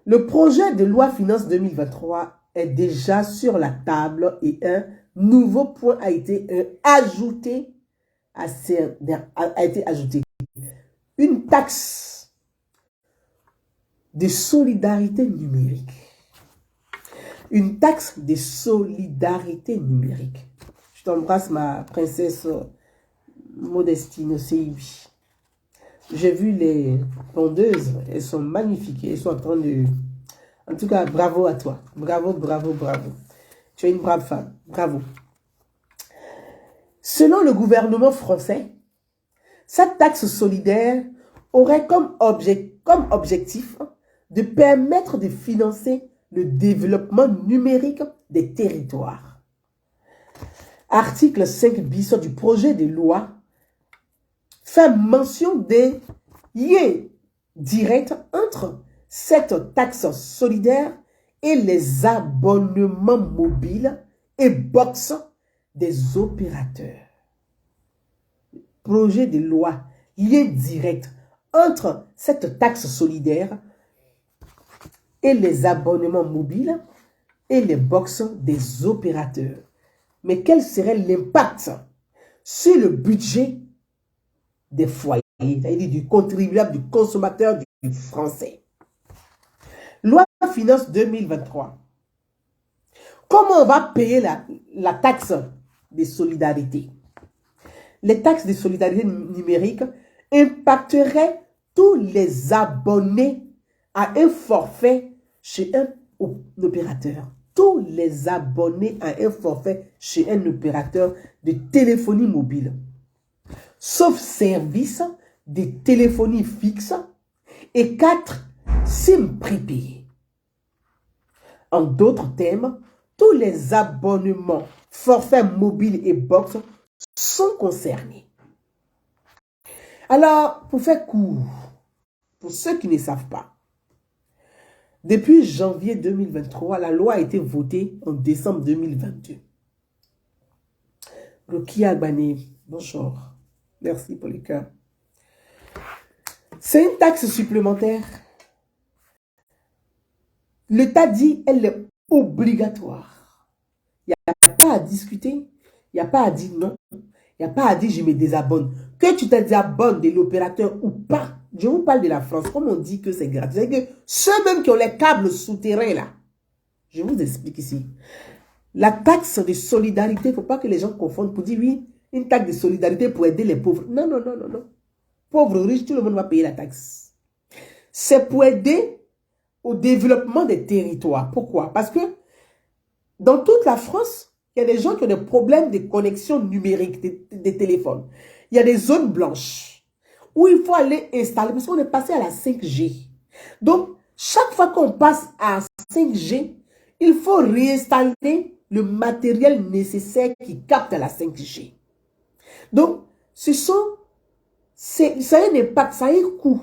Le projet de loi finance 2023 est déjà sur la table et un nouveau point a été ajouté. Une taxe de solidarité numérique. Une taxe de solidarité numérique. Je t'embrasse, ma princesse Modestine CIB. J'ai vu les pondeuses, elles sont magnifiques, elles sont en train de... En tout cas, bravo à toi. Bravo, bravo, bravo. Tu es une brave femme. Bravo. Selon le gouvernement français, cette taxe solidaire aurait comme objectif de permettre de financer le développement numérique des territoires. Article 5 bis du projet de loi fait mention des liens directs entre cette taxe solidaire et les abonnements mobiles et box des opérateurs. Projet de loi, lien direct entre cette taxe solidaire et les abonnements mobiles et les box des opérateurs. Mais quel serait l'impact sur le budget des foyers, c'est-à-dire du contribuable, du consommateur, du français? Loi finance 2023. Comment on va payer la taxe de solidarité? Les taxes de solidarité numérique impacteraient tous les abonnés à un forfait chez un opérateur. Tous les abonnés à un forfait chez un opérateur de téléphonie mobile, sauf service de téléphonie fixe et 4 SIM prépayés. En d'autres termes, tous les abonnements, forfaits mobiles et box sont concernés. Alors, pour faire court, pour ceux qui ne savent pas, depuis janvier 2023, la loi a été votée en décembre 2022. Rokia Agbani, bonjour. Merci pour les cœurs. C'est une taxe supplémentaire. L'État dit qu'elle est obligatoire. à discuter. Il n'y a pas à dire non. Il n'y a pas à dire je me désabonne. Que tu te désabonnes de l'opérateur ou pas. Je vous parle de la France. Comme on dit que c'est gratuit. C'est que ceux même qui ont les câbles souterrains là. Je vous explique ici. La taxe de solidarité, il ne faut pas que les gens confondent pour dire oui, une taxe de solidarité pour aider les pauvres. Non, non, non, non, non. Pauvres, riches, tout le monde va payer la taxe. C'est pour aider au développement des territoires. Pourquoi? Parce que dans toute la France, il y a des gens qui ont des problèmes de connexion numérique des téléphones. Il y a des zones blanches où il faut aller installer, parce qu'on est passé à la 5G. Donc, chaque fois qu'on passe à 5G, il faut réinstaller le matériel nécessaire qui capte la 5G. Donc, ça a un impact, ça a un coût.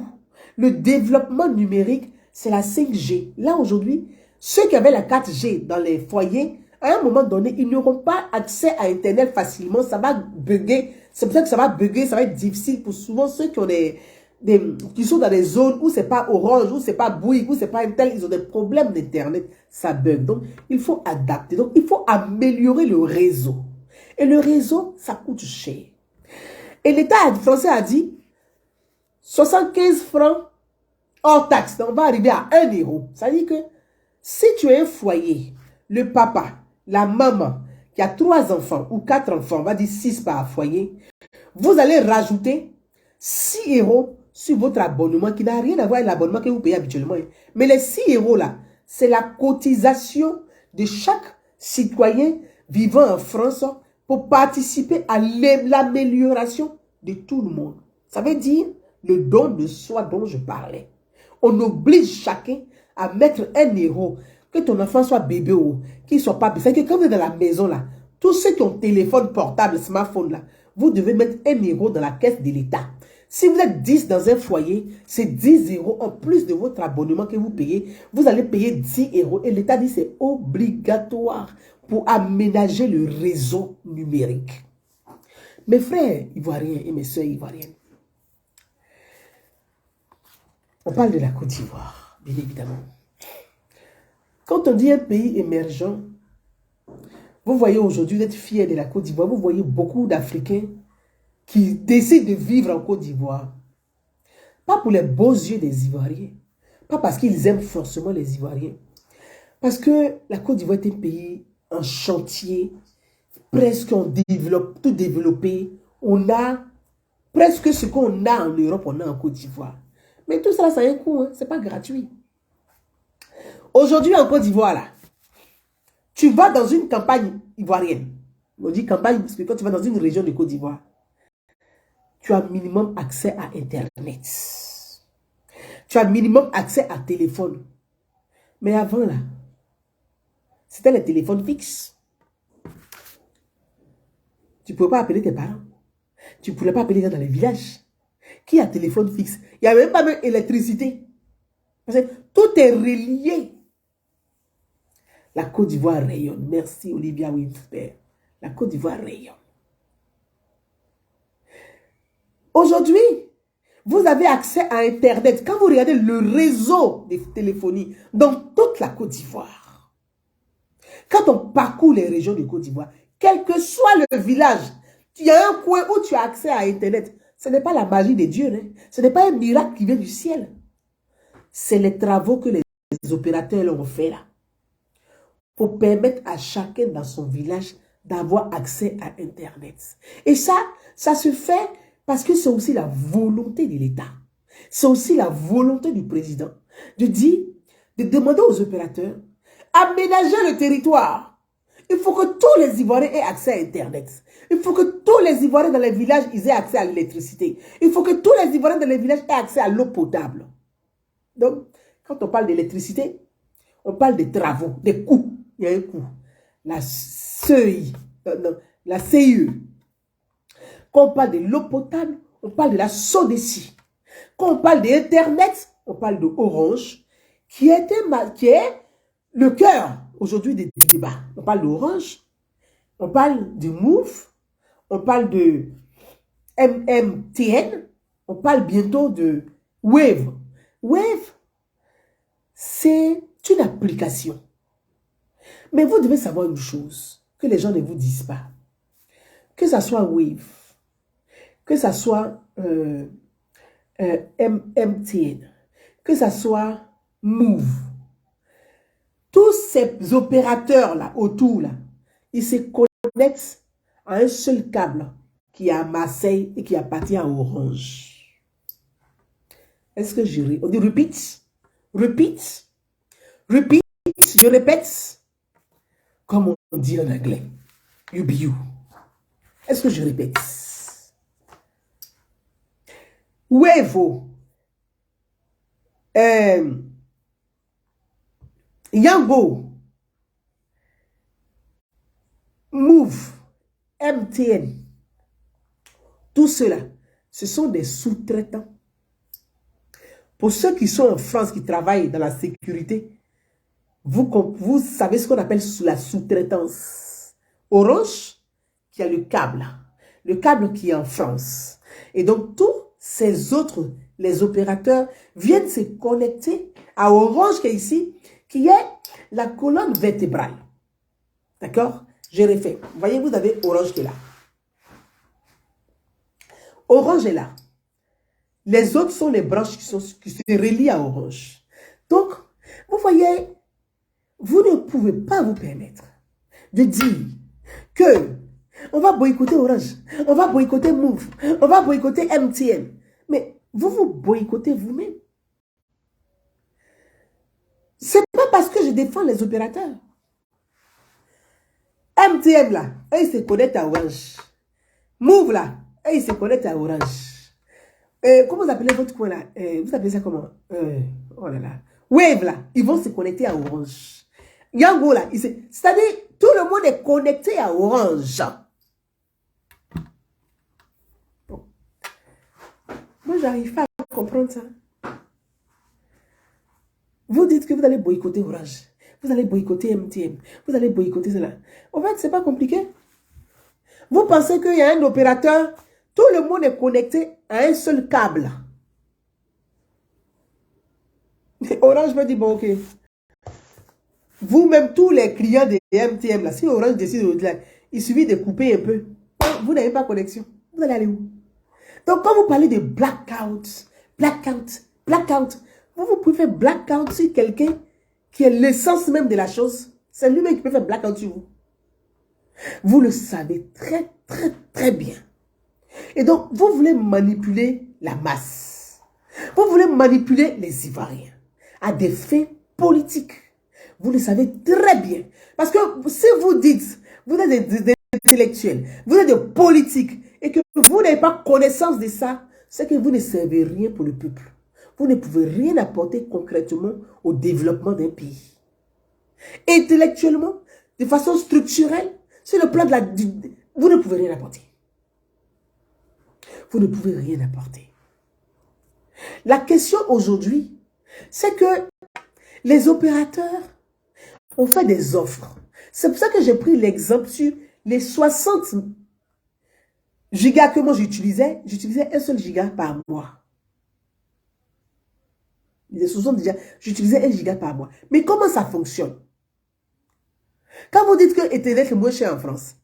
Le développement numérique, c'est la 5G. Là, aujourd'hui, ceux qui avaient la 4G dans les foyers, à un moment donné, ils n'auront pas accès à Internet facilement. Ça va bugger. C'est pour ça que ça va bugger, ça va être difficile pour souvent ceux qui ont qui sont dans des zones où c'est pas Orange, où c'est pas Bouygues, où c'est pas Intel, ils ont des problèmes d'Internet. Ça bug. Donc, il faut adapter. Donc, il faut améliorer le réseau. Et le réseau, ça coûte cher. Et l'État français a dit 75 francs hors taxe. Donc, on va arriver à 1 euro. Ça veut dire que si tu es un foyer, le papa, la maman, qui a 3 enfants ou 4 enfants, on va dire 6 par foyer, vous allez rajouter 6 euros sur votre abonnement qui n'a rien à voir avec l'abonnement que vous payez habituellement. Mais les 6 euros là, c'est la cotisation de chaque citoyen vivant en France pour participer à l'amélioration de tout le monde. Ça veut dire le don de soi dont je parlais. On oblige chacun à mettre 1 euro. Que ton enfant soit bébé ou qu'il ne soit pas bébé. C'est que quand vous êtes dans la maison là, tous ceux qui ont téléphone portable, smartphone là, vous devez mettre 1 euro dans la caisse de l'État. Si vous êtes 10 dans un foyer, c'est 10 euros en plus de votre abonnement que vous payez. Vous allez payer 10 euros et l'État dit que c'est obligatoire pour aménager le réseau numérique. Mes frères ivoiriens et mes soeurs ivoiriennes, on parle de la Côte d'Ivoire, bien évidemment. Quand on dit un pays émergent, vous voyez aujourd'hui d'être fiers de la Côte d'Ivoire, vous voyez beaucoup d'Africains qui décident de vivre en Côte d'Ivoire. Pas pour les beaux yeux des Ivoiriens, pas parce qu'ils aiment forcément les Ivoiriens, parce que la Côte d'Ivoire est un pays en chantier, presque tout développé. On a presque ce qu'on a en Europe, on a en Côte d'Ivoire. Mais tout ça, ça a un coût, hein? Ce n'est pas gratuit. Aujourd'hui, en Côte d'Ivoire, là, tu vas dans une campagne ivoirienne. On dit campagne parce que quand tu vas dans une région de Côte d'Ivoire, tu as minimum accès à Internet. Tu as minimum accès à téléphone. Mais avant, là, c'était les téléphones fixes. Tu ne pouvais pas appeler tes parents. Tu ne pouvais pas appeler dans les villages. Qui a téléphone fixe? Il n'y a même pas d'électricité. Parce que tout est relié. La Côte d'Ivoire rayonne. Merci Olivia Winsper. La Côte d'Ivoire rayonne. Aujourd'hui, vous avez accès à Internet. Quand vous regardez le réseau de téléphonie dans toute la Côte d'Ivoire, quand on parcourt les régions de Côte d'Ivoire, quel que soit le village, il y a un coin où tu as accès à Internet. Ce n'est pas la magie de Dieu. Hein? Ce n'est pas un miracle qui vient du ciel. C'est les travaux que les opérateurs ont fait là. Pour permettre à chacun dans son village d'avoir accès à Internet. Et ça se fait parce que c'est aussi la volonté de l'État. C'est aussi la volonté du président de dire, de demander aux opérateurs, aménager le territoire. Il faut que tous les Ivoiriens aient accès à Internet. Il faut que tous les Ivoiriens dans les villages aient accès à l'électricité. Il faut que tous les Ivoiriens dans les villages aient accès à l'eau potable. Donc, quand on parle d'électricité, on parle des travaux, des coûts. Il y a un coût. La CEI, la CIE. Quand on parle de l'eau potable, on parle de la SODECI. Quand on parle d'Internet, on parle de Orange, qui est le cœur aujourd'hui des débats. On parle d'Orange, on parle de Move, on parle de MMTN, on parle bientôt de Wave. Wave, c'est une application. Mais vous devez savoir une chose. que les gens ne vous disent pas. Que ça soit Wave, que ça soit MTN, que ça soit Move. Tous ces opérateurs-là, autour, là, ils se connectent à un seul câble qui est à Marseille et qui appartient à Orange. Est-ce que je... On dit repeat, repeat, repeat, je répète, comme on dit en anglais. UBU. Est-ce que je répète? Wevo, Yango, Move, MTN, tout cela, ce sont des sous-traitants. Pour ceux qui sont en France, qui travaillent dans la sécurité, vous savez ce qu'on appelle la sous-traitance. Orange, qui a le câble qui est en France. Et donc, tous ces autres, les opérateurs, viennent se connecter à Orange qui est ici, qui est la colonne vertébrale. D'accord? Je refais. Vous voyez, vous avez Orange qui est là. Orange est là. Les autres sont les branches qui se relient à Orange. Donc, vous voyez, vous ne pouvez pas vous permettre de dire que on va boycotter Orange, on va boycotter Move, on va boycotter MTN. Mais vous boycottez vous-même. C'est pas parce que je défends les opérateurs. MTN là, eux, ils se connectent à Orange. Move là, eux, ils se connectent à Orange. Comment vous appelez votre coin là? Vous appelez ça comment? Oh là là. Wave là, ils vont se connecter à Orange. Yango là, c'est-à-dire tout le monde est connecté à Orange. Bon. Moi, j'arrive pas à comprendre ça. Vous dites que vous allez boycotter Orange. Vous allez boycotter MTN. Vous allez boycotter cela. En fait, c'est pas compliqué. Vous pensez qu'il y a un opérateur, tout le monde est connecté à un seul câble. Orange me dit, bon, ok. Vous-même, tous les clients de MTN, là, si Orange décide de là, il suffit de couper un peu. Vous n'avez pas connexion. Vous allez aller où? Donc, quand vous parlez de blackout, vous pouvez faire blackout sur quelqu'un qui est l'essence même de la chose. C'est lui-même qui peut faire blackout sur vous. Vous le savez très, très, très bien. Et donc, vous voulez manipuler la masse. Vous voulez manipuler les Ivoiriens à des fins politiques. Vous le savez très bien. Parce que si vous dites, vous êtes des intellectuels, vous êtes des politiques, et que vous n'avez pas connaissance de ça, c'est que vous ne servez rien pour le peuple. Vous ne pouvez rien apporter concrètement au développement d'un pays. Intellectuellement, de façon structurelle, sur le plan de la... Vous ne pouvez rien apporter. Vous ne pouvez rien apporter. La question aujourd'hui, c'est que les opérateurs ont fait des offres. C'est pour ça que j'ai pris l'exemple sur les 60 gigas que moi j'utilisais 1 seul giga par mois. Les 60 gigas, j'utilisais 1 giga par mois. Mais comment ça fonctionne? Quand vous dites que Internet est moins cher en France,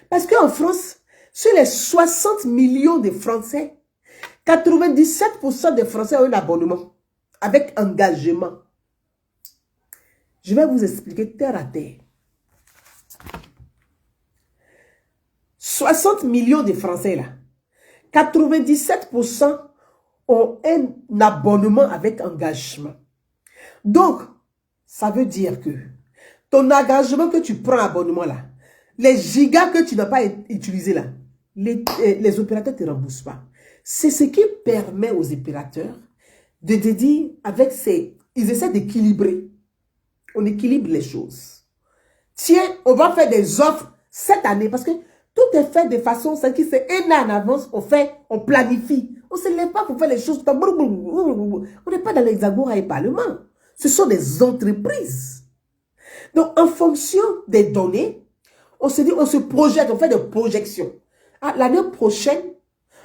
parce qu'en France, sur les 60 millions de Français, 97% des Français ont un abonnement avec engagement. Je vais vous expliquer terre à terre. 60 millions de Français là, 97% ont un abonnement avec engagement. Donc, ça veut dire que ton engagement que tu prends abonnement là, les gigas que tu n'as pas utilisés là, les opérateurs ne te remboursent pas. C'est ce qui permet aux opérateurs de te dire, avec ces... Ils essaient d'équilibrer. On équilibre les choses. Tiens, on va faire des offres cette année parce que tout est fait de façon, c'est qui c'est un an en avance, on planifie. On ne se lève pas pour faire les choses comme... On n'est pas dans l'hexagone et parlement. Ce sont des entreprises. Donc, en fonction des données, on se dit, on se projette, on fait des projections. Ah, l'année prochaine,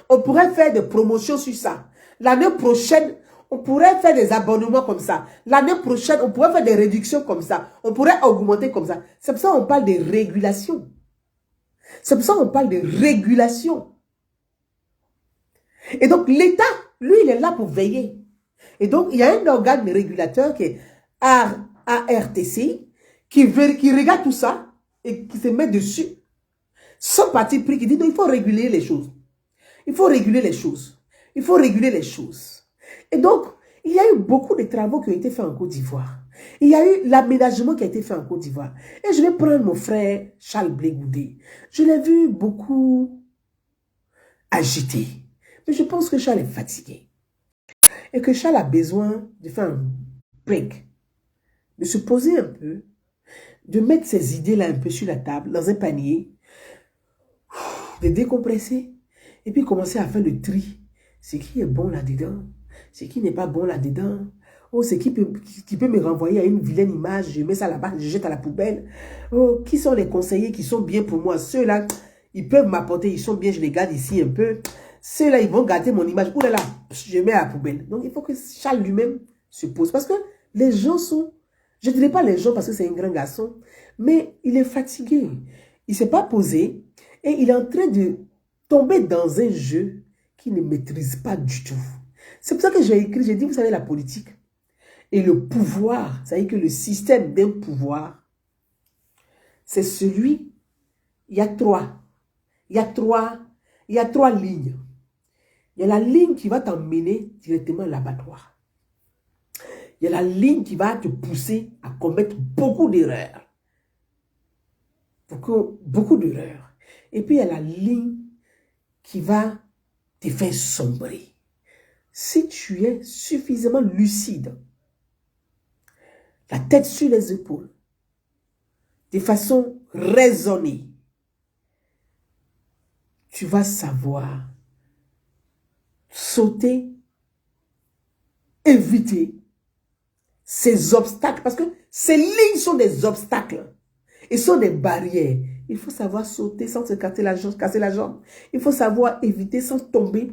on pourrait faire des promotions sur ça. L'année prochaine, on pourrait faire des abonnements comme ça. L'année prochaine, on pourrait faire des réductions comme ça. On pourrait augmenter comme ça. C'est pour ça qu'on parle de régulation. C'est pour ça qu'on parle de régulation. Et donc, l'État, lui, il est là pour veiller. Et donc, il y a un organe régulateur qui est ARTC, qui regarde tout ça et qui se met dessus. Son parti pris qui dit, non, il faut réguler les choses. Il faut réguler les choses. Il faut réguler les choses. Et donc, il y a eu beaucoup de travaux qui ont été faits en Côte d'Ivoire. Il y a eu l'aménagement qui a été fait en Côte d'Ivoire. Et je vais prendre mon frère Charles Blé Goudé. Je l'ai vu beaucoup agité. Mais je pense que Charles est fatigué. Et que Charles a besoin de faire un break. De se poser un peu. De mettre ses idées-là un peu sur la table, dans un panier. De décompresser. Et puis commencer à faire le tri. Ce qui est bon là-dedans. Ce qui n'est pas bon là-dedans. Oh, c'est qui peut me renvoyer à une vilaine image. Je mets ça là-bas, je jette à la poubelle. Oh, qui sont les conseillers qui sont bien pour moi? Ceux-là, ils peuvent m'apporter, ils sont bien, je les garde ici un peu. Ceux-là, ils vont gâter mon image. Ouh là là, je mets à la poubelle. Donc, il faut que Charles lui-même se pose. Parce que les gens sont... Je ne dirais pas les gens parce que c'est un grand garçon. Mais il est fatigué. Il ne s'est pas posé. Et il est en train de tomber dans un jeu qu'il ne maîtrise pas du tout. C'est pour ça que j'ai écrit, j'ai dit, vous savez, la politique et le pouvoir, c'est-à-dire que le système d'un pouvoir, c'est celui, il y a trois lignes. Il y a la ligne qui va t'emmener directement à l'abattoir. Il y a la ligne qui va te pousser à commettre beaucoup d'erreurs. Beaucoup d'erreurs. Et puis il y a la ligne qui va te faire sombrer. Si tu es suffisamment lucide, la tête sur les épaules, de façon raisonnée, tu vas savoir sauter, éviter ces obstacles, parce que ces lignes sont des obstacles et sont des barrières. Il faut savoir sauter sans se casser la jambe. Il faut savoir éviter sans tomber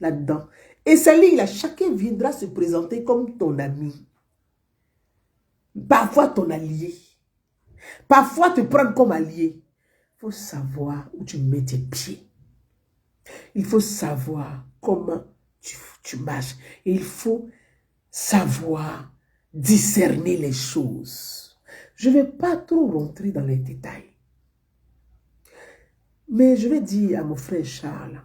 là-dedans. Et ces lignes-là, chacun viendra se présenter comme ton ami. Parfois ton allié. Parfois te prendre comme allié. Il faut savoir où tu mets tes pieds. Il faut savoir comment tu marches. Et il faut savoir discerner les choses. Je ne vais pas trop rentrer dans les détails. Mais je vais dire à mon frère Charles,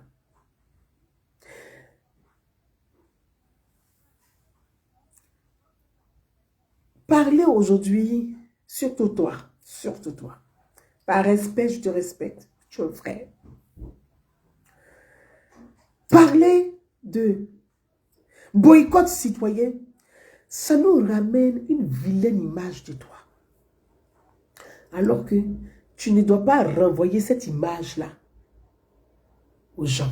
parler aujourd'hui, surtout toi. Par respect, je te respecte, tu es un frère. Parler de boycott citoyen, ça nous ramène une vilaine image de toi. Alors que tu ne dois pas renvoyer cette image-là aux gens.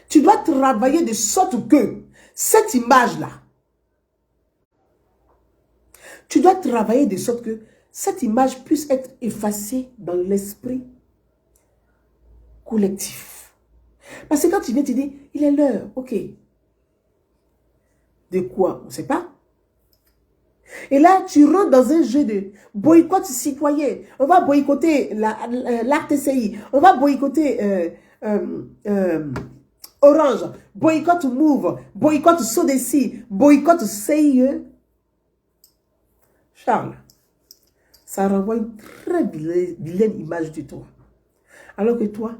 Tu dois travailler de sorte que cette image-là, tu dois travailler de sorte que cette image puisse être effacée dans l'esprit collectif. Parce que quand tu viens te dire, il est l'heure, ok. De quoi? On ne sait pas. Et là, tu rentres dans un jeu de boycott citoyen. On va boycotter l'ARTCI. On va boycotter Orange. Boycott Move. Boycott Sodeci. Boycott CIE. Charles, ça renvoie une très vilaine image de toi. Alors que toi,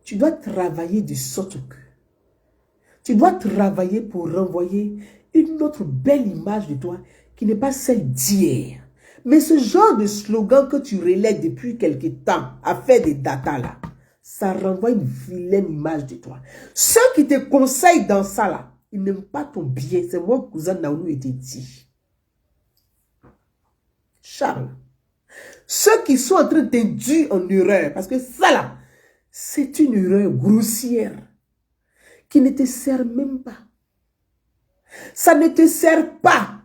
tu dois travailler de sorte que tu dois travailler pour renvoyer une autre belle image de toi qui n'est pas celle d'hier. Mais ce genre de slogan que tu relais depuis quelque temps à faire des datas là, ça renvoie une vilaine image de toi. Ceux qui te conseillent dans ça là, ils n'aiment pas ton bien. C'est mon cousin Naonou était dit. Charles, ceux qui sont en train de t'induire en erreur, parce que ça là, c'est une erreur grossière qui ne te sert même pas. Ça ne te sert pas.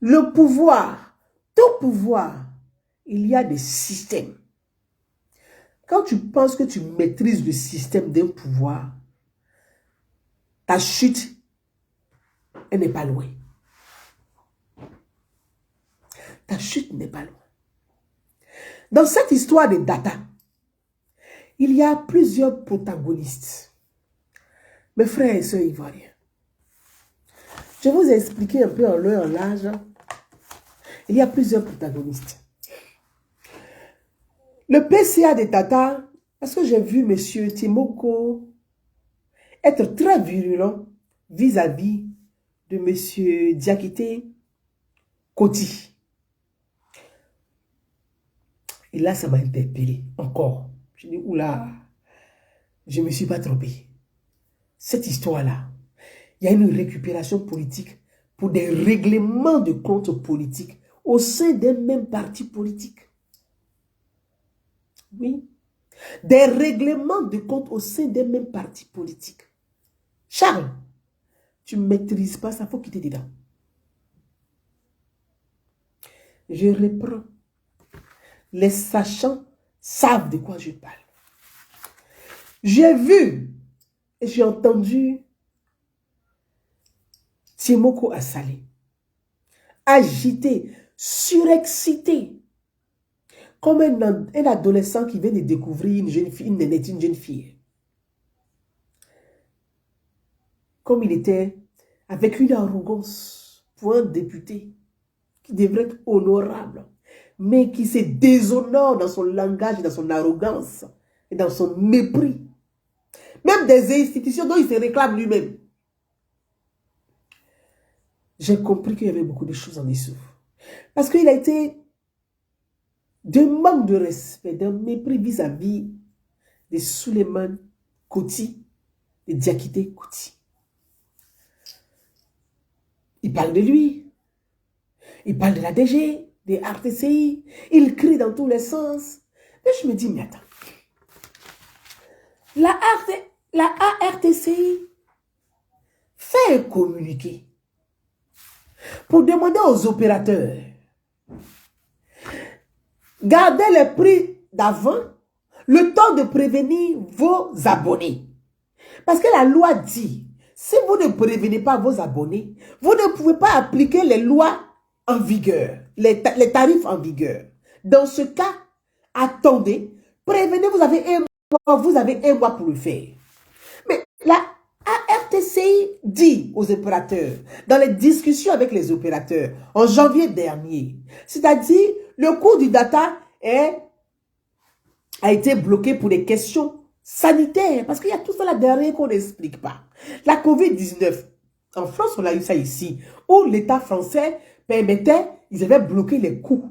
Le pouvoir, tout pouvoir, il y a des systèmes. Quand tu penses que tu maîtrises le système d'un pouvoir, ta chute, elle n'est pas loin. Ta chute n'est pas loin. Dans cette histoire de data, il y a plusieurs protagonistes. Mes frères et sœurs ivoiriens, je vous ai expliqué un peu en long et en large. Il y a plusieurs protagonistes. Le PCA de Tata, parce que j'ai vu M. Timoko être très virulent vis-à-vis de M. Diakité Koti. Et là, ça m'a interpellé encore. Je dis, oula, je ne me suis pas trompé. Cette histoire-là, il y a une récupération politique pour des règlements de comptes politiques au sein d'un même parti politique. Oui. Des règlements de comptes au sein d'un même parti politique. Charles, tu ne maîtrises pas ça, il faut quitter dedans. Je reprends. Les sachants savent de quoi je parle. J'ai vu et j'ai entendu Timoko Assalé agité, surexcité, comme un adolescent qui vient de découvrir une jeune fille, une jeune fille. Comme il était avec une arrogance pour un député qui devrait être honorable, mais qui se déshonore dans son langage, dans son arrogance et dans son mépris. Même des institutions dont il se réclame lui-même. J'ai compris qu'il y avait beaucoup de choses en dessous. Parce qu'il a été d'un manque de respect, d'un mépris vis-à-vis de Souleymane Koti, de Diakité Koti. Il parle de lui. Il parle de la DG, des RTCI. Il crie dans tous les sens. Mais je me dis, mais attends. La ARTCI fait un communiqué pour demander aux opérateurs gardez les prix d'avant le temps de prévenir vos abonnés. Parce que la loi dit, si vous ne prévenez pas vos abonnés, vous ne pouvez pas appliquer les lois en vigueur, les tarifs en vigueur. Dans ce cas, attendez, prévenez, vous avez un mois pour le faire. Mais la ARTCI dit aux opérateurs, dans les discussions avec les opérateurs, en janvier dernier, c'est-à-dire le cours du data a été bloqué pour des questions sanitaires, parce qu'il y a tout ça là derrière qu'on n'explique pas. La COVID-19, en France, on a eu ça ici, où l'État français permettait, ils avaient bloqué les coûts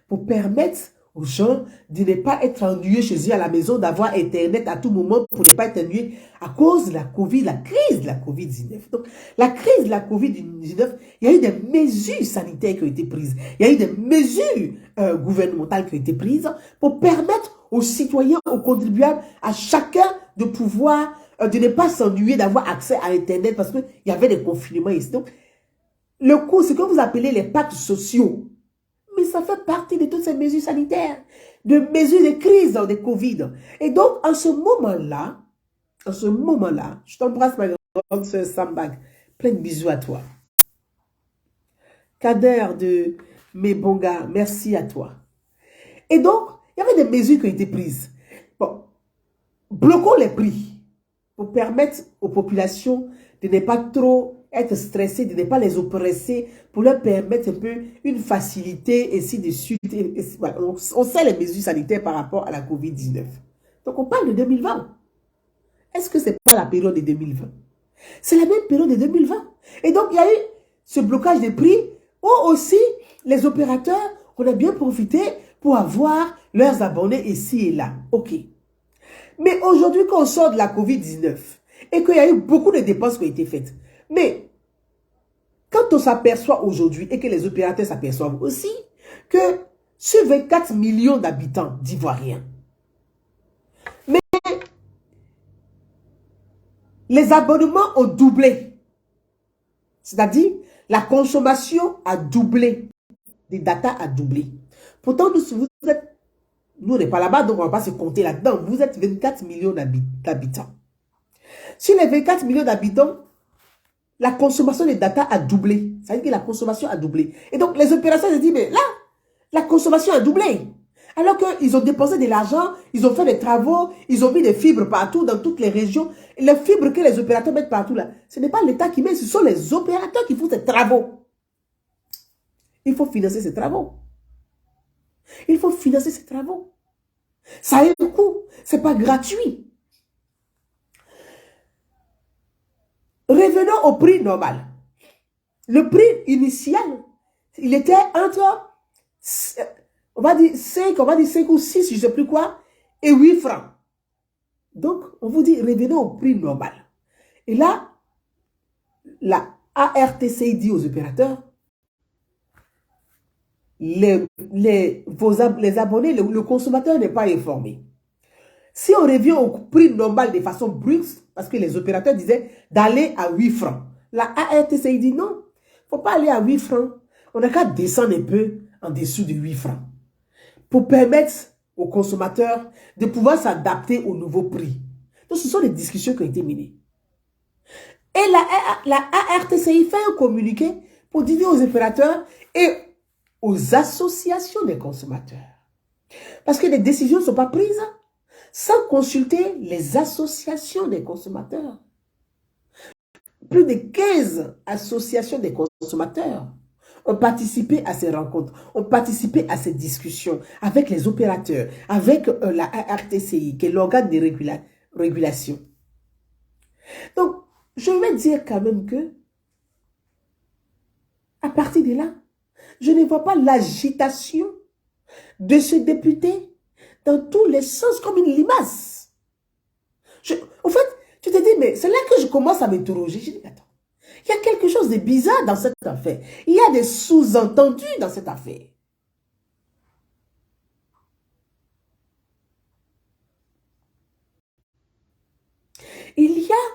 pour permettre aux gens de ne pas être ennuyés chez eux à la maison, d'avoir Internet à tout moment pour ne pas être ennuyés à cause de la Covid, la crise de la Covid-19. Donc, la crise de la Covid-19, il y a eu des mesures sanitaires qui ont été prises. Il y a eu des mesures gouvernementales qui ont été prises pour permettre aux citoyens, aux contribuables, à chacun de pouvoir, de ne pas s'ennuyer, d'avoir accès à Internet parce qu'il y avait des confinements ici. Donc, le coût, c'est ce que vous appelez les pactes sociaux. Mais ça fait partie de toutes ces mesures sanitaires, de mesures de crise de Covid. Et donc, en ce moment-là, je t'embrasse ma grande soeur Sambag, plein de bisous à toi. Kader de Mebonga, merci à toi. Et donc, il y avait des mesures qui ont été prises. Bon, bloquons les prix pour permettre aux populations de ne pas trop être stressés, de ne pas les oppresser, pour leur permettre un peu une facilité, et ainsi de suite. Voilà. On sait les mesures sanitaires par rapport à la COVID-19. Donc on parle de 2020. Est-ce que ce n'est pas la période de 2020? C'est la même période de 2020. Et donc il y a eu ce blocage des prix, où aussi les opérateurs, on a bien profité pour avoir leurs abonnés ici et là. Ok. Mais aujourd'hui, quand on sort de la COVID-19, et qu'il y a eu beaucoup de dépenses qui ont été faites, mais quand on s'aperçoit aujourd'hui, et que les opérateurs s'aperçoivent aussi, que sur 24 millions d'habitants d'Ivoiriens, mais les abonnements ont doublé. C'est-à-dire, la consommation a doublé. Des data a doublé. Pourtant, nous, on n'est pas là-bas, donc on ne va pas se compter là-dedans. Vous êtes 24 millions d'habitants. Sur les 24 millions d'habitants, la consommation des data a doublé. Ça veut dire que la consommation a doublé. Et donc, les opérations se disent, mais là, la consommation a doublé. Alors qu'ils ont dépensé de l'argent, ils ont fait des travaux, ils ont mis des fibres partout, dans toutes les régions. Et les fibres que les opérateurs mettent partout là, ce n'est pas l'État qui met, ce sont les opérateurs qui font ces travaux. Il faut financer ces travaux. Il faut financer ces travaux. Ça a un coût, ce n'est pas gratuit. Revenons au prix normal. Le prix initial, il était entre, on va dire 5 ou 6, je ne sais plus quoi, et 8 francs. Donc, on vous dit, revenons au prix normal. Et là, la ARTCI dit aux opérateurs, les abonnés, le consommateur n'est pas informé. Si on revient au prix normal de façon brute, parce que les opérateurs disaient d'aller à 8 francs, la ARTCI dit non, il ne faut pas aller à 8 francs. On n'a qu'à descendre un peu en dessous de 8 francs pour permettre aux consommateurs de pouvoir s'adapter au nouveau prix. Donc, ce sont les discussions qui ont été menées. Et la ARTCI fait un communiqué pour dire aux opérateurs et aux associations des consommateurs. Parce que les décisions ne sont pas prises sans consulter les associations des consommateurs. Plus de 15 associations des consommateurs ont participé à ces rencontres, ont participé à ces discussions avec les opérateurs, avec la RTCI, qui est l'organe de régulation. Donc, je vais dire quand même que, à partir de là, je ne vois pas l'agitation de ce député dans tous les sens comme une limace. En fait, tu te dis, mais c'est là que je commence à m'interroger. Je dis, attends, il y a quelque chose de bizarre dans cette affaire. Il y a des sous-entendus dans cette affaire. Il y a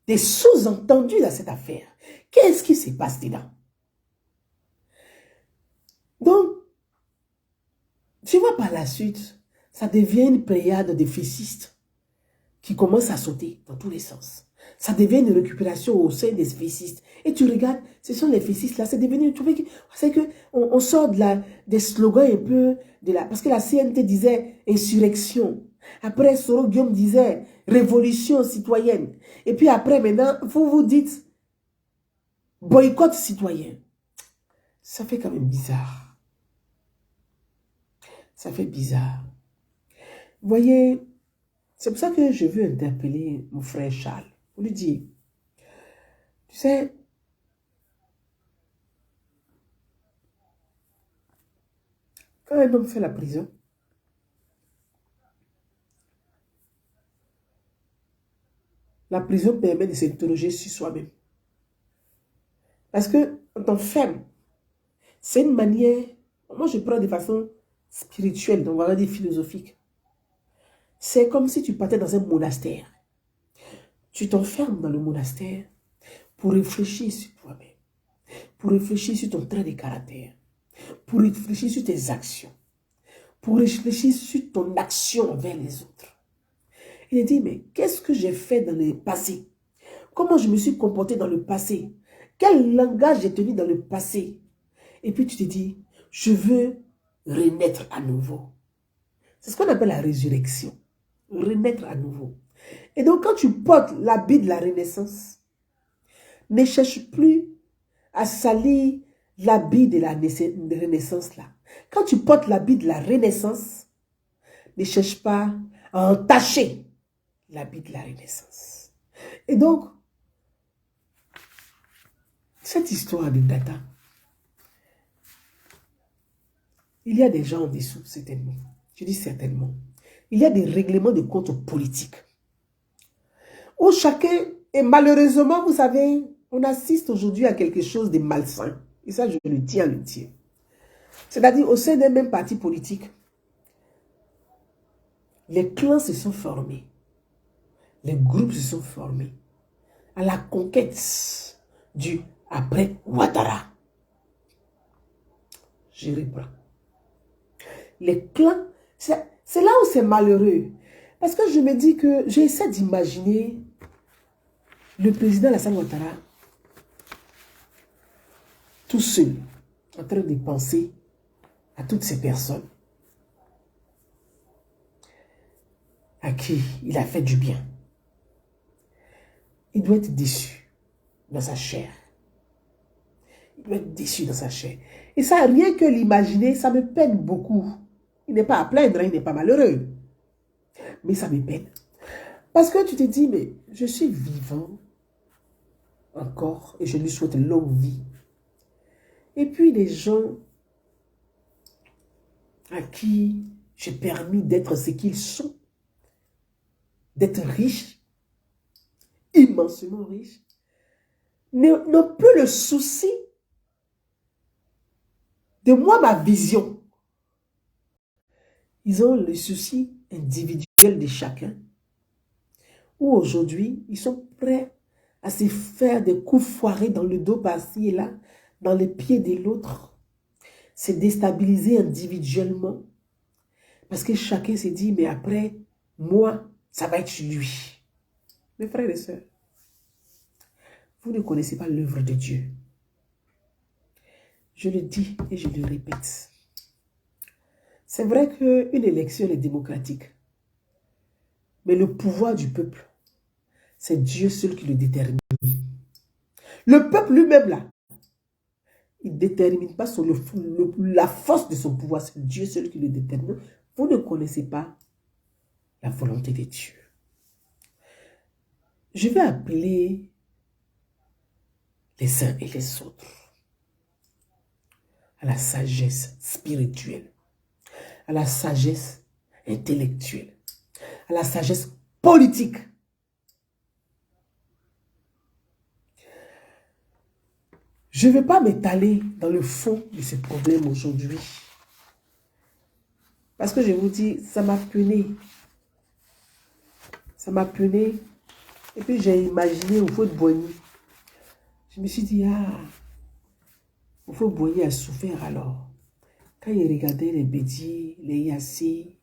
des sous-entendus dans cette affaire. Qu'est-ce qui se passe dedans? Donc, tu vois par la suite, ça devient une pléiade de fessistes qui commencent à sauter dans tous les sens. Ça devient une récupération au sein des fessistes. Et tu regardes, ce sont les fessistes là, c'est devenu, tu vois, c'est que on sort des slogans un peu, parce que la CNT disait insurrection. Après, Soro Guillaume disait révolution citoyenne. Et puis après, maintenant, vous vous dites boycott citoyen. Ça fait quand même bizarre. Ça fait bizarre. Vous voyez, c'est pour ça que je veux interpeller mon frère Charles. Pour lui dire, tu sais, quand un homme fait la prison, la prison permet de s'interroger sur soi-même. Parce que on t'enferme. C'est une manière, moi je prends de façon spirituelle, donc on va dire philosophique. C'est comme si tu partais dans un monastère. Tu t'enfermes dans le monastère pour réfléchir sur toi-même, pour réfléchir sur ton trait de caractère, pour réfléchir sur tes actions, pour réfléchir sur ton action envers les autres. Il dit, mais qu'est-ce que j'ai fait dans le passé? Comment je me suis comporté dans le passé? Quel langage j'ai tenu dans le passé? Et puis tu te dis, je veux renaître à nouveau. C'est ce qu'on appelle la résurrection. Renaître à nouveau. Et donc quand tu portes l'habit de la renaissance, ne cherche plus à salir l'habit de la renaissance là. Quand tu portes l'habit de la renaissance, ne cherche pas à entacher l'habit de la renaissance. Et donc, cette histoire de data, il y a des gens en dessous, certainement. Je dis certainement. Il y a des règlements de compte politiques. Où chacun, et malheureusement, vous savez, on assiste aujourd'hui à quelque chose de malsain. Et ça, je le tiens à le dire. C'est-à-dire, au sein d'un même parti politique, les clans se sont formés. Les groupes se sont formés à la conquête du après Ouattara. Je reprends. Les clans, c'est là où c'est malheureux. Parce que je me dis que j'essaie d'imaginer le président Alassane Ouattara tout seul, en train de penser à toutes ces personnes. à qui il a fait du bien, il doit être déçu dans sa chair. Il doit être déçu dans sa chair. Et ça, rien que l'imaginer, ça me peine beaucoup. Il n'est pas à plaindre, il n'est pas malheureux. Mais ça me peine. Parce que tu te dis, mais je suis vivant encore et je lui souhaite longue vie. Et puis les gens à qui j'ai permis d'être ce qu'ils sont, d'être riches, immensément riches, n'ont plus le souci de moi, ma vision. Ils ont le souci individuel de chacun. Où aujourd'hui, ils sont prêts à se faire des coups foirés dans le dos par-ci et là, dans les pieds de l'autre. Se déstabiliser individuellement. Parce que chacun s'est dit, mais après, moi, ça va être lui. Mes frères et sœurs, vous ne connaissez pas l'œuvre de Dieu. Je le dis et je le répète. C'est vrai qu'une élection est démocratique. Mais le pouvoir du peuple, c'est Dieu seul qui le détermine. Le peuple lui-même là, il ne détermine pas la force de son pouvoir. C'est Dieu seul qui le détermine. Vous ne connaissez pas la volonté de Dieu. Je vais appeler les uns et les autres à la sagesse spirituelle, à la sagesse intellectuelle, à la sagesse politique. Je ne vais pas m'étaler dans le fond de ce problème aujourd'hui. Parce que je vous dis, ça m'a peiné. Ça m'a peiné. Et puis j'ai imaginé au Houphouët-Boigny. Je me suis dit, ah, Houphouët-Boigny a souffert alors. Quand il regardait les Bédier, les Yassé,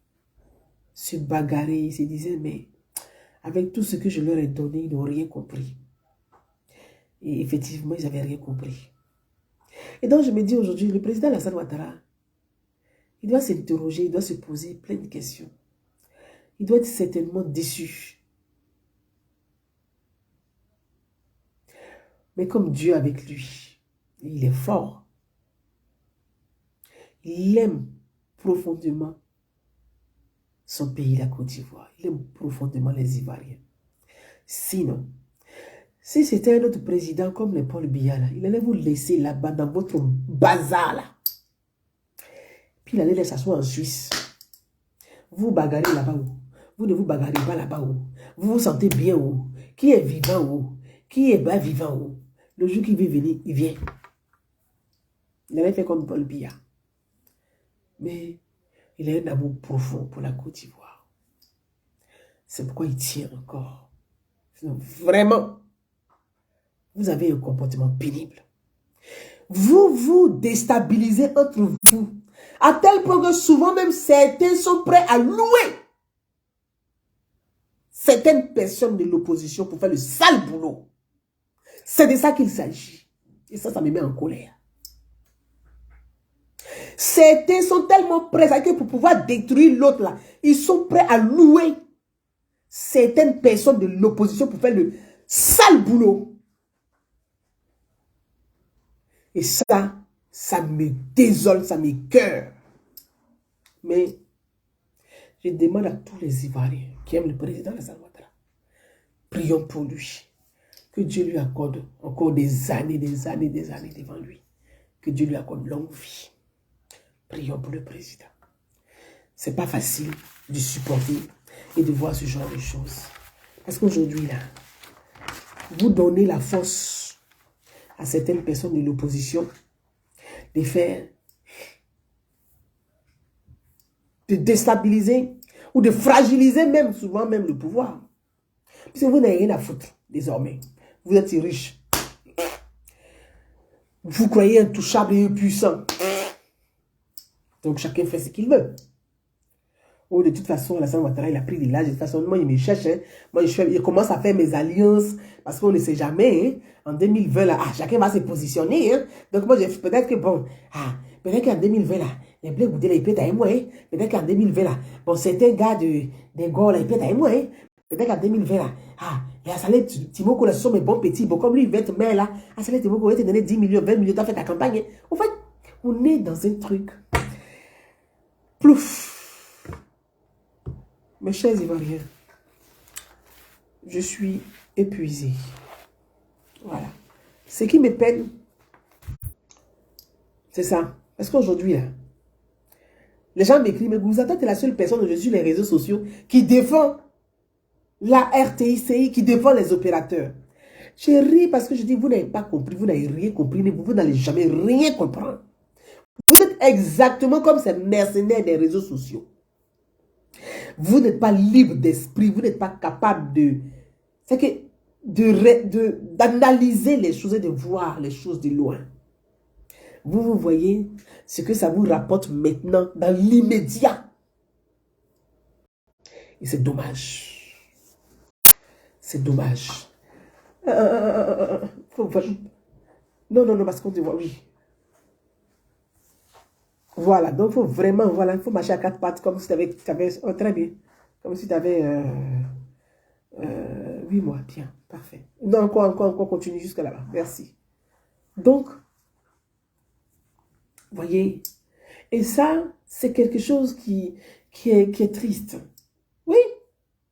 se bagarrer, il se disait, mais avec tout ce que je leur ai donné, ils n'ont rien compris. Et effectivement, ils n'avaient rien compris. Et donc, je me dis aujourd'hui, le président Alassane Ouattara, il doit s'interroger, il doit se poser plein de questions. Il doit être certainement déçu. Mais comme Dieu avec lui, il est fort. Il aime profondément son pays, la Côte d'Ivoire. Il aime profondément les Ivoiriens. Sinon, si c'était un autre président comme les Paul Biya, là, il allait vous laisser là-bas dans votre bazar là. Puis il allait les s'asseoir en Suisse. Vous bagarrez là-bas où? Vous ne vous bagarrez pas là-bas où? Vous vous sentez bien où? Qui est vivant où? Qui est pas vivant où? Le jour qu'il veut venir, il vient. Il allait faire comme Paul Biya. Mais il a un amour profond pour la Côte d'Ivoire. C'est pourquoi il tient encore. Vraiment, vous avez un comportement pénible. Vous vous déstabilisez entre vous. À tel point que souvent même certains sont prêts à louer certaines personnes de l'opposition pour faire le sale boulot. C'est de ça qu'il s'agit. Et ça me met en colère. Certains sont tellement prêts à que pour pouvoir détruire l'autre là, ils sont prêts à louer certaines personnes de l'opposition pour faire le sale boulot. Et ça me désole, ça m'écoeure. Mais je demande à tous les Ivoiriens qui aiment le président Alassane Ouattara, prions pour lui. Que Dieu lui accorde encore des années devant lui. Que Dieu lui accorde longue vie. Prions pour le président. C'est pas facile de supporter et de voir ce genre de choses. Parce qu'aujourd'hui, là, vous donnez la force à certaines personnes de l'opposition de faire, de déstabiliser ou de fragiliser même, souvent même le pouvoir. Puisque vous n'avez rien à foutre désormais. Vous êtes riche. Vous croyez intouchable et puissant. Donc chacun fait ce qu'il veut. Oh, de toute façon, Alassane Ouattara, il a pris de l'âge. De toute façon, moi, il me cherche. Hein. Moi, je commence à faire mes alliances. Parce qu'on ne sait jamais. Hein. En 2020, là, chacun va se positionner. Hein. Donc moi, peut-être que, bon, peut-être qu'en 2020, là, les bleus goudés, là, ils pètent à moi, hein. Peut-être qu'en 2020, là, bon, certains gars des gars, là, ils pètent à moi, hein. Peut-être qu'en 2020, là, et à Salé Timoko, là, ce sont mes bons petits, bon, comme lui, il va être maire, là, à Salé Timoko, il va te donner 10 millions, 20 millions, t'as fait ta campagne, hein. En fait, on est dans un truc. Plouf. Mes chers Ivoiriens, je suis épuisé. Voilà. Ce qui me peine, c'est ça. Parce qu'aujourd'hui, là, les gens m'écrivent, mais Gouzata, tu es la seule personne aujourd'hui sur les réseaux sociaux qui défend la RTICI, qui défend les opérateurs. J'ai ri parce que je dis, vous n'avez pas compris, vous n'avez rien compris, vous n'allez jamais rien comprendre. Vous êtes exactement comme ces mercenaires des réseaux sociaux. Vous n'êtes pas libre d'esprit, vous n'êtes pas capable de... C'est que d'analyser les choses et de voir les choses de loin. Vous voyez ce que ça vous rapporte maintenant, dans l'immédiat. Et c'est dommage. C'est dommage. Non, parce qu'on te voit, oui. Voilà, donc il faut vraiment, voilà, il faut marcher à 4 pattes comme si tu avais oh, très bien, comme si tu avais 8 mois, bien, parfait. Non, encore, continue jusqu'à là-bas, merci. Donc, voyez, et ça, c'est quelque chose qui est triste. Oui,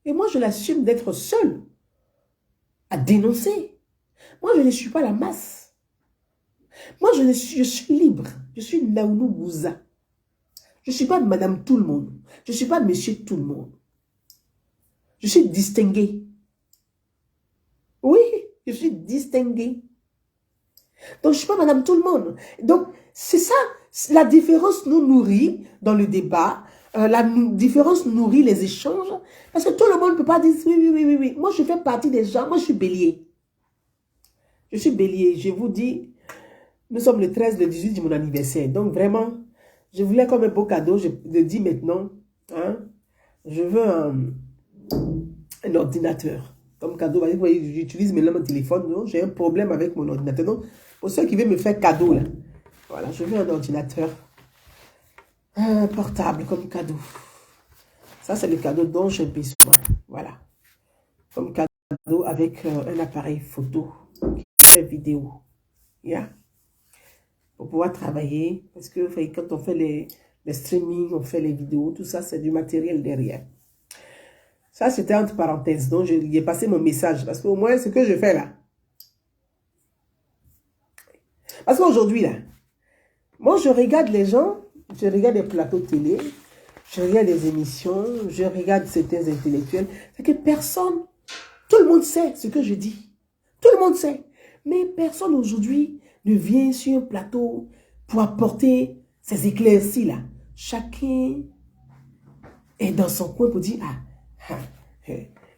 et moi je l'assume d'être seule à dénoncer. Moi je ne suis pas la masse. Moi je suis libre, je suis Naounou Bouza. Je ne suis pas madame tout le monde, je ne suis pas monsieur tout le monde. Je suis distinguée. Oui, je suis distinguée. Donc je ne suis pas madame tout le monde. Donc c'est ça, la différence nous nourrit dans le débat, la différence nourrit les échanges, parce que tout le monde ne peut pas dire oui. Moi je fais partie des gens, moi je suis bélier. Je suis bélier, je vous dis, nous sommes le 13, le 18 de mon anniversaire. Donc vraiment, je voulais comme un beau cadeau, je le dis maintenant, hein, je veux un ordinateur. Comme cadeau, vous voyez, j'utilise maintenant mon téléphone, j'ai un problème avec mon ordinateur. Donc, pour ceux qui veulent me faire cadeau, là, voilà, je veux un ordinateur portable comme cadeau. Ça, c'est le cadeau dont j'ai besoin. Voilà. Comme cadeau avec un appareil photo qui fait vidéo. Yeah. Pour pouvoir travailler. Parce que quand on fait les streamings, on fait les vidéos, tout ça, c'est du matériel derrière. Ça, c'était entre parenthèses. Donc, j'ai passé mon message. Parce qu'au moins, ce que je fais là. Parce qu'aujourd'hui, là, moi, je regarde les gens, je regarde les plateaux télé, je regarde les émissions, je regarde certains intellectuels. C'est que personne, tout le monde sait ce que je dis. Tout le monde sait. Mais personne aujourd'hui ne vient sur un plateau pour apporter ces éclaircies-là. Chacun est dans son coin pour dire,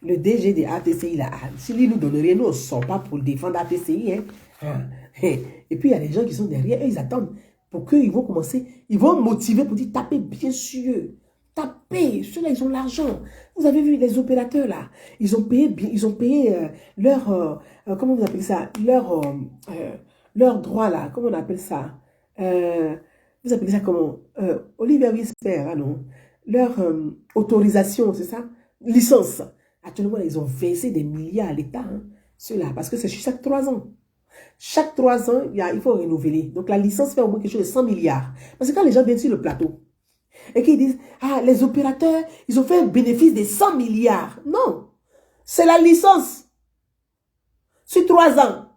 le DG de ATCI, là, si lui nous donne rien, nous on ne sort pas pour défendre ATCI. Hein. Et puis il y a des gens qui sont derrière, et ils attendent pour qu'ils vont commencer, ils vont motiver pour dire, tapez bien sûr, tapez, ceux-là ils ont l'argent. Vous avez vu les opérateurs là, ils ont payé leur, comment vous appelez ça, leur droit là, comment on appelle ça, vous appelez ça comment, Olivier Whisper, ah non, leur autorisation, c'est ça, licence. Actuellement, ils ont versé des milliards à l'État, hein, ceux-là, parce que c'est chaque 3 ans. Chaque 3 ans, il faut renouveler. Donc, la licence fait au moins quelque chose de 100 milliards. Parce que quand les gens viennent sur le plateau et qu'ils disent, les opérateurs, ils ont fait un bénéfice de 100 milliards. Non, c'est la licence. Sur 3 ans.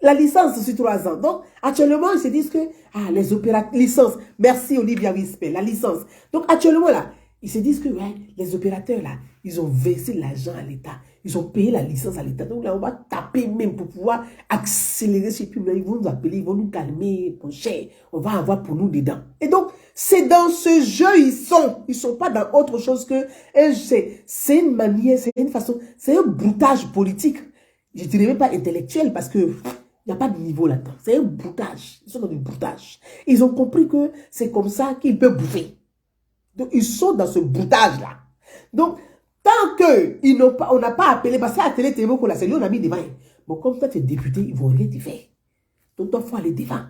La licence sur 3 ans. Donc, actuellement, ils se disent que, les opérateurs, licence. Merci Olivia Whisper, la licence. Donc, actuellement, là, ils se disent que, ouais, les opérateurs, là, ils ont versé l'argent à l'État. Ils ont payé la licence à l'État. Donc, là, on va taper même pour pouvoir accélérer ce public. Ils vont nous appeler, ils vont nous calmer, mon cher. On va avoir pour nous dedans. Et donc, c'est dans ce jeu, ils sont. Ils ne sont pas dans autre chose que, c'est une manière, c'est une façon, c'est un broutage politique. Je ne dirais même pas intellectuel parce que, il n'y a pas de niveau là-dedans. C'est un broutage. Ils sont dans du broutage. Ils ont compris que c'est comme ça qu'ils peuvent bouffer. Donc, ils sont dans ce broutage-là. Donc, tant qu'on n'a pas appelé, parce qu'à la télé, c'est lui, on a mis devant. Bon, comme toi, tu es député, ils ne vont rien te faire. Donc, il faut aller devant.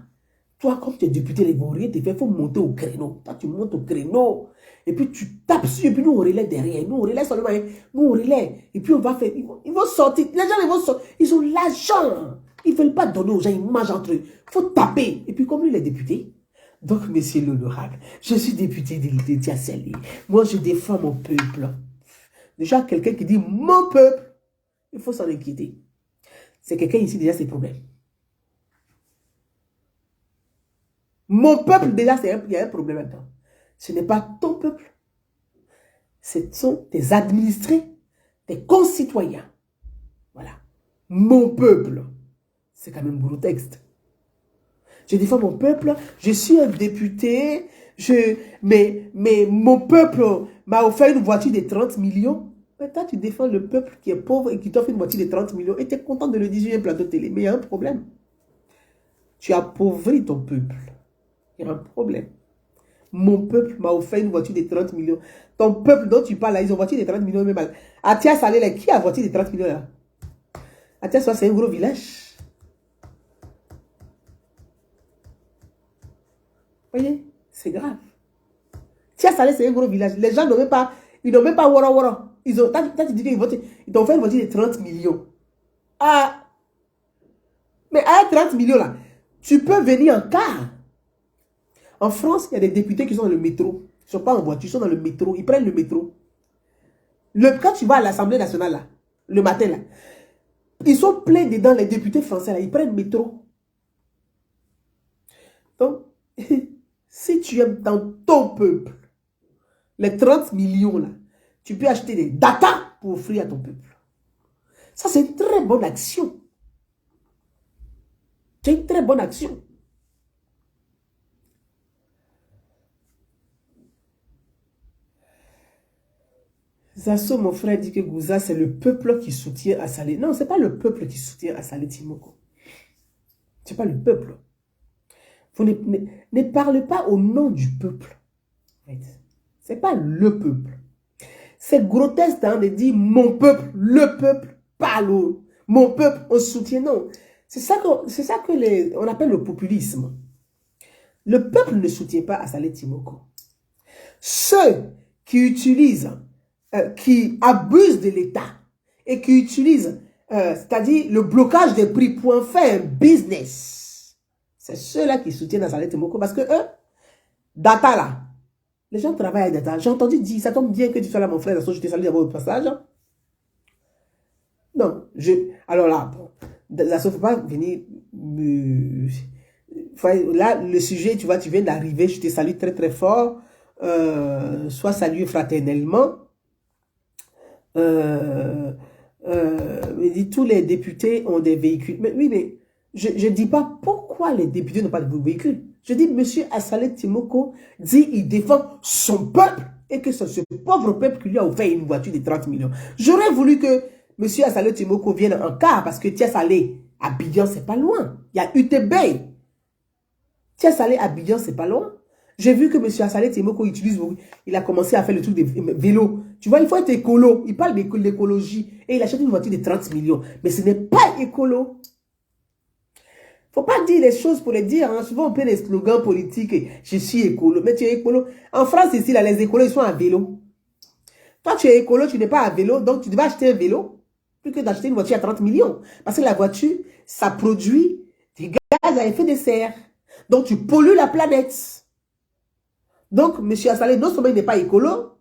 Toi, comme tu es député, les Ivoiriens, il faut monter au créneau. Toi, tu montes au créneau. Et puis, tu tapes sur. Et puis, nous, on relaie derrière. Nous, on relaie seulement. Nous, on relaie. Et puis, on va faire. Ils vont sortir. Les gens, ils vont sortir. Ils ont l'argent. Ils ne veulent pas donner aux gens. Ils mangent entre eux. Il faut taper. Et puis, comme lui, il est député. Donc, monsieur l'honorable, je suis député de Diassali. Moi, je défends mon peuple. Déjà, quelqu'un qui dit mon peuple, il faut s'en inquiéter. C'est quelqu'un ici, déjà, ses problèmes. Mon peuple, déjà, il y a un problème maintenant. Ce n'est pas ton peuple. Ce sont tes administrés, tes concitoyens. Voilà. Mon peuple. C'est quand même gros texte. Je défends mon peuple. Je suis un député. Mais mon peuple m'a offert une voiture de 30 millions. Maintenant, tu défends le peuple qui est pauvre et qui t'offre une voiture de 30 millions. Et tu es content de le dire sur un plateau de télé. Mais il y a un problème. Tu appauvris ton peuple. Il y a un problème. Mon peuple m'a offert une voiture de 30 millions. Ton peuple dont tu parles là, ils ont une voiture de 30 millions même. Atia Salé, là, qui a une voiture de 30 millions là? Atia Salé, c'est un gros village. Vous voyez? C'est grave. Atia Salé, c'est un gros village. Les gens n'ont même pas, ils n'ont même pas wara wara. Ils ont, tu dis qu'ils t'ont fait une voiture de 30 millions. Ah! Mais à 30 millions là, tu peux venir en car. En France, il y a des députés qui sont dans le métro. Ils ne sont pas en voiture, ils sont dans le métro. Ils prennent le métro. Quand tu vas à l'Assemblée nationale, là, le matin, là, ils sont pleins dedans, les députés français, là, ils prennent le métro. Donc, si tu aimes dans ton peuple, les 30 millions, là, tu peux acheter des data pour offrir à ton peuple. Ça, c'est une très bonne action. C'est une très bonne action. Zasso, mon frère, dit que Gouza, c'est le peuple qui soutient Assalé. Non, ce n'est pas le peuple qui soutient Assalé Timoko. Ce n'est pas le peuple. Vous ne parlez pas au nom du peuple. Ce n'est pas le peuple. C'est grotesque de dire mon peuple, le peuple, pas l'autre. Mon peuple, on soutient. Non. C'est ça que on appelle le populisme. Le peuple ne soutient pas Assalé Timoko. Ceux qui utilisent qui abusent de l'État et qui utilisent, c'est-à-dire le blocage des prix pour en faire un business. C'est ceux-là qui soutiennent Assalé Timoko parce que eux, data là, les gens travaillent avec data. J'ai entendu dire, ça tombe bien que tu sois là mon frère, je t'ai salué d'abord au passage. Non, alors là, bon, ça ne faut pas venir là, le sujet, tu vois, tu viens d'arriver, je te salue très très fort, sois salué fraternellement. Tous les députés ont des véhicules. Mais oui, mais je ne dis pas pourquoi les députés n'ont pas de véhicules. Je dis, monsieur Assalé Timoko dit il défend son peuple et que c'est ce pauvre peuple qui lui a offert une voiture de 30 millions. J'aurais voulu que monsieur Assalé Timoko vienne en car parce que Tia Salé, Abidjan, c'est pas loin. Il y a UTB. Tia Salé, Abidjan, c'est pas loin. J'ai vu que M. Assalé Timoko utilise, il a commencé à faire le truc de vélo. Tu vois, il faut être écolo. Il parle de l'écologie. Et il achète une voiture de 30 millions. Mais ce n'est pas écolo. Il ne faut pas dire les choses pour les dire. Hein. Souvent, on peut des slogans politiques. Je suis écolo. Mais tu es écolo. En France, ici, là, les écolos, ils sont à vélo. Toi, tu es écolo, tu n'es pas à vélo. Donc, tu devais acheter un vélo. Plus que d'acheter une voiture à 30 millions. Parce que la voiture, ça produit des gaz à effet de serre. Donc, tu pollues la planète. Donc, M. Assalé, non seulement il n'est pas écolo,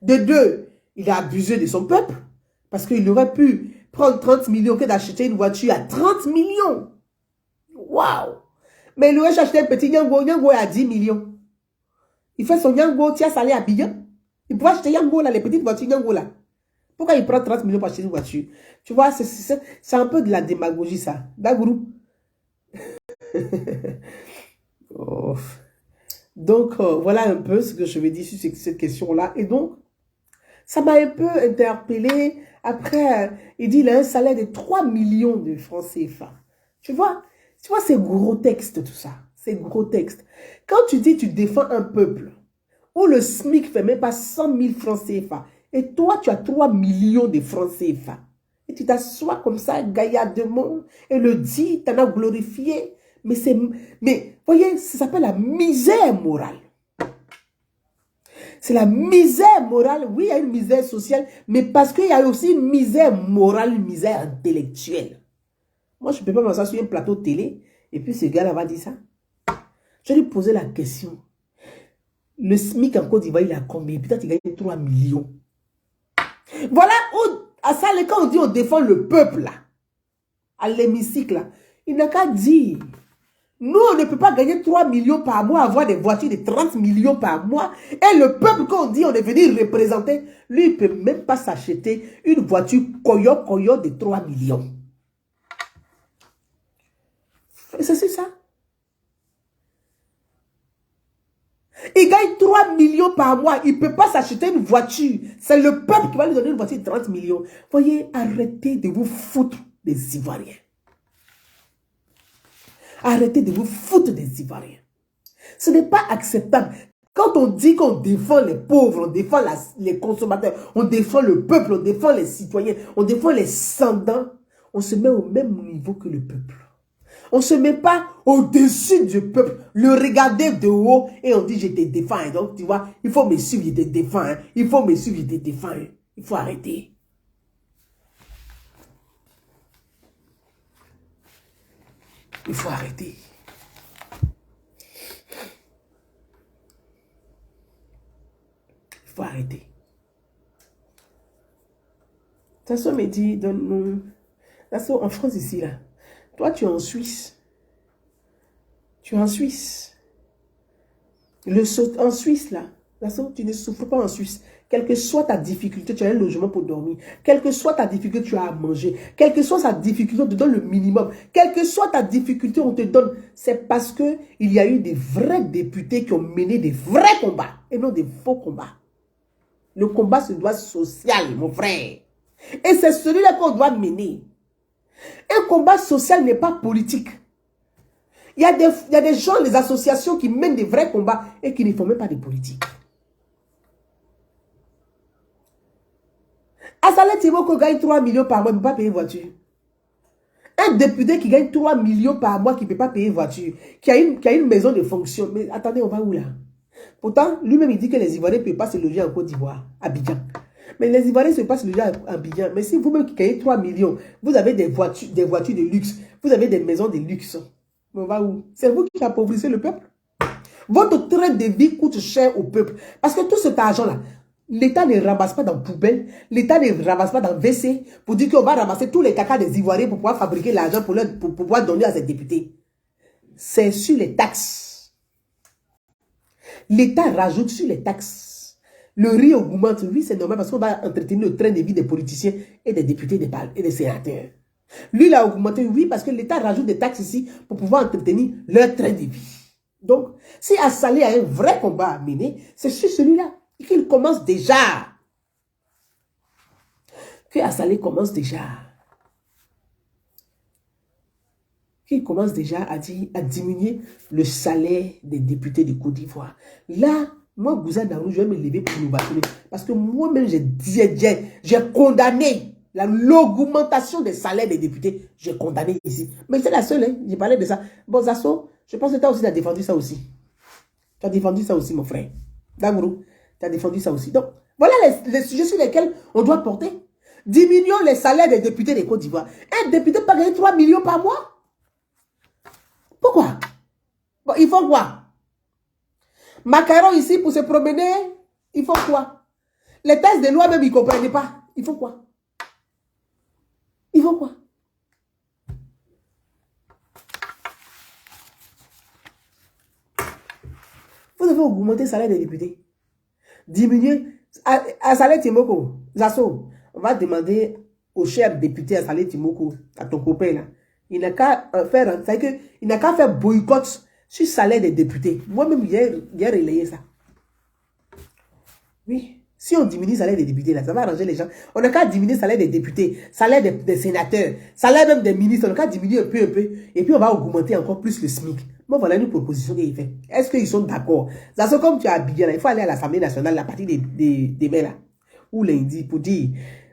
de deux, il a abusé de son peuple, parce qu'il aurait pu prendre 30 millions que d'acheter une voiture à 30 millions. Waouh! Mais il aurait acheté un petit Yango, Yango est à 10 millions. Il fait son Yango, Tia Salé à Abidjan. Il pourrait acheter Yango, là, les petites voitures Yango, là. Pourquoi il prend 30 millions pour acheter une voiture? Tu vois, c'est un peu de la démagogie, ça. Dagourou. Oh. Donc, voilà un peu ce que je vais dire sur cette question-là. Et donc, ça m'a un peu interpellé. Après, il dit qu'il a un salaire de 3 millions de francs CFA. Tu vois, c'est gros texte tout ça. C'est gros texte. Quand tu dis tu défends un peuple où le SMIC ne fait même pas 100 000 francs CFA et toi, tu as 3 millions de francs CFA et tu t'assois comme ça, gaillardement, et le dis, tu en as glorifié. Mais Voyez, ça s'appelle la misère morale. C'est la misère morale. Oui, il y a une misère sociale, mais parce qu'il y a aussi une misère morale, une misère intellectuelle. Moi, je ne peux pas m'asseoir sur un plateau de télé et puis ce gars-là va dire ça. Je vais lui poser la question. Le SMIC en Côte d'Ivoire, il a combien? Peut-être il gagne 3 millions. Voilà où, à ça, quand on dit on défend le peuple, là, à l'hémicycle, là, il n'a qu'à dire. Nous, on ne peut pas gagner 3 millions par mois, avoir des voitures de 30 millions par mois. Et le peuple, quand on dit on est venu représenter, lui, il ne peut même pas s'acheter une voiture Koyo de 3 millions. C'est ça. Il gagne 3 millions par mois. Il ne peut pas s'acheter une voiture. C'est le peuple qui va lui donner une voiture de 30 millions. Voyez, arrêtez de vous foutre des Ivoiriens. Arrêtez de vous foutre des Ivoiriens. Ce n'est pas acceptable. Quand on dit qu'on défend les pauvres, on défend les consommateurs, on défend le peuple, on défend les citoyens, on défend les sans-dents, on se met au même niveau que le peuple. On ne se met pas au-dessus du peuple, le regarder de haut et on dit je te défends. Hein. Donc tu vois, il faut me suivre, je te défends. Hein. Il faut me suivre, je te défends. Hein. Il faut arrêter. Il faut arrêter. Il faut arrêter. Tasso me dit, Tasso, en France ici, là, toi tu es en Suisse. Tu es en Suisse. En Suisse, là, Tasso, tu ne souffres pas en Suisse. Quelle que soit ta difficulté, tu as un logement pour dormir. Quelle que soit ta difficulté, tu as à manger. Quelle que soit sa difficulté, on te donne le minimum. Quelle que soit ta difficulté, on te donne. C'est parce qu'il y a eu des vrais députés qui ont mené des vrais combats et non des faux combats. Le combat se doit social, mon frère. Et c'est celui-là qu'on doit mener. Un combat social n'est pas politique. Il y a des gens, les associations qui mènent des vrais combats et qui ne font même pas de politique. Assalé Timoko gagne 3 millions par mois, il ne peut pas payer voiture. Un député qui gagne 3 millions par mois, qui ne peut pas payer voiture, qui a une maison de fonction. Mais attendez, on va où là? Pourtant, lui-même, il dit que les Ivoiriens ne peuvent pas se loger en Côte d'Ivoire, à Abidjan. Mais les Ivoiriens ne peuvent pas se loger à Abidjan. Mais si vous-même qui gagnez 3 millions, vous avez des voitures de luxe, vous avez des maisons de luxe. Mais on va où? C'est vous qui appauvrissez le peuple. Votre train de vie coûte cher au peuple. Parce que tout cet argent-là, l'État ne ramasse pas dans poubelle, l'État ne ramasse pas dans WC pour dire qu'on va ramasser tous les caca des Ivoiriens pour pouvoir fabriquer l'argent pour pouvoir donner à ses députés. C'est sur les taxes. L'État rajoute sur les taxes. Le riz augmente, oui, c'est normal parce qu'on va entretenir le train de vie des politiciens et des députés et des sénateurs. Lui, il a augmenté, oui, parce que l'État rajoute des taxes ici pour pouvoir entretenir leur train de vie. Donc, si Assalé a un vrai combat à mener, c'est sur celui-là qu'il commence déjà. Que Assalé commence déjà. Qu'il commence déjà à diminuer le salaire des députés de Côte d'Ivoire. Là, moi, Gouza Darou, je vais me lever pour nous battre. Parce que moi-même, j'ai condamné l'augmentation des salaires des députés. J'ai condamné ici. Mais c'est la seule, hein. J'ai parlé de ça. Bon, Zasso, je pense que toi aussi, tu as défendu ça aussi. Tu as défendu ça aussi, mon frère. Dagourou, tu as défendu ça aussi. Donc, voilà les sujets sur lesquels on doit porter. Diminuons les salaires des députés de Côte d'Ivoire. Un député peut gagner 3 millions par mois. Pourquoi? Bon, il faut quoi? Macaron ici pour se promener, il faut quoi? Les textes de loi même, ils ne comprennent pas. Il faut quoi? Il faut quoi? Vous devez augmenter le salaire des députés. Diminuer. À Salé Timoko, Zasso, on va demander au cher député à Salé Timoko, à ton copain là. Il n'a qu'à faire boycott sur le salaire des députés. Moi-même, j'ai relayé ça. Oui. Si on diminue le salaire des députés, là, ça va arranger les gens. On n'a qu'à diminuer le salaire des députés, salaire des sénateurs, salaire même des ministres. On n'a qu'à diminuer un peu. Et puis, on va augmenter encore plus le SMIC. Moi, voilà une proposition qu'il fait. Est-ce qu'ils sont d'accord? Ça, c'est comme tu as Abidjan, il faut aller à l'Assemblée nationale, la partie des mains, là. Ou lundi, pour dire,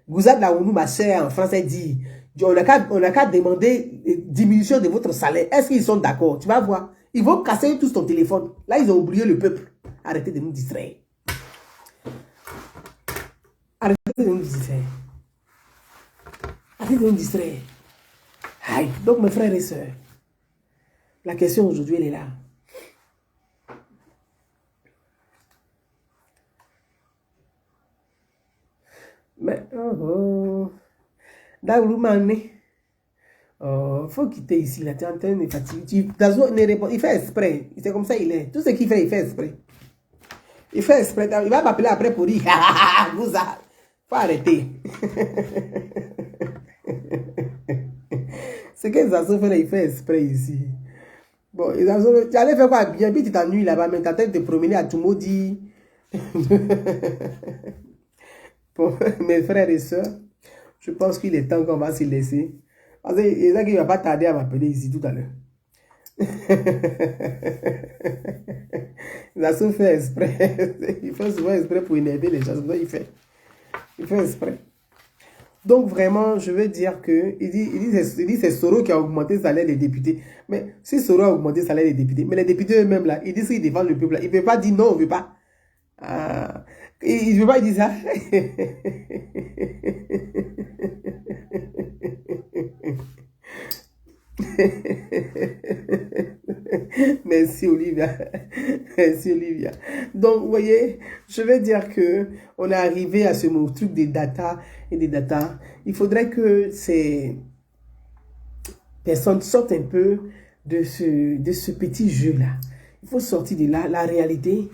Gouzad Laounou, ma soeur, en français, dit, on n'a qu'à demander diminution de votre salaire. Est-ce qu'ils sont d'accord? Tu vas voir. Ils vont casser tous ton téléphone. Là, ils ont oublié le peuple. Arrêtez de nous distraire. Arrêtez de nous distraire. Arrêtez de nous distraire. Aïe. Donc, mes frères et sœurs, la question aujourd'hui, elle est là. Mais, faut quitter ici, là, tu es en train de fatiguer. Il fait exprès, c'est comme ça il est. Tout ce qu'il fait, il fait exprès. Il fait exprès, il va m'appeler après pour dire, vous a, faut arrêter. Ce que Zazo fait là, il fait exprès ici. Bon, Zazo, tu allais faire quoi bien, puis tu t'ennuies là-bas, mais tu as de te promener à tout maudit. Bon, mes frères et sœurs, je pense qu'il est temps qu'on va se laisser. Parce que il ne va pas tarder à m'appeler ici tout à l'heure. Il a souvent fait exprès. Il fait souvent exprès pour énerver les gens. Il fait exprès. Donc vraiment, je veux dire que il dit c'est Soro qui a augmenté le salaire des députés. Mais si Soro a augmenté le salaire des députés, mais les députés eux-mêmes là, ils disent qu'ils défendent le peuple là. Il ne veut pas dire non, on ne veut pas. Il ne veut pas dire ça. Merci Olivia. Merci Olivia. Donc, vous voyez, je vais dire que on est arrivé à ce truc des data et des data. Il faudrait que ces personnes sortent un peu de ce petit jeu-là. Il faut sortir de là. La réalité,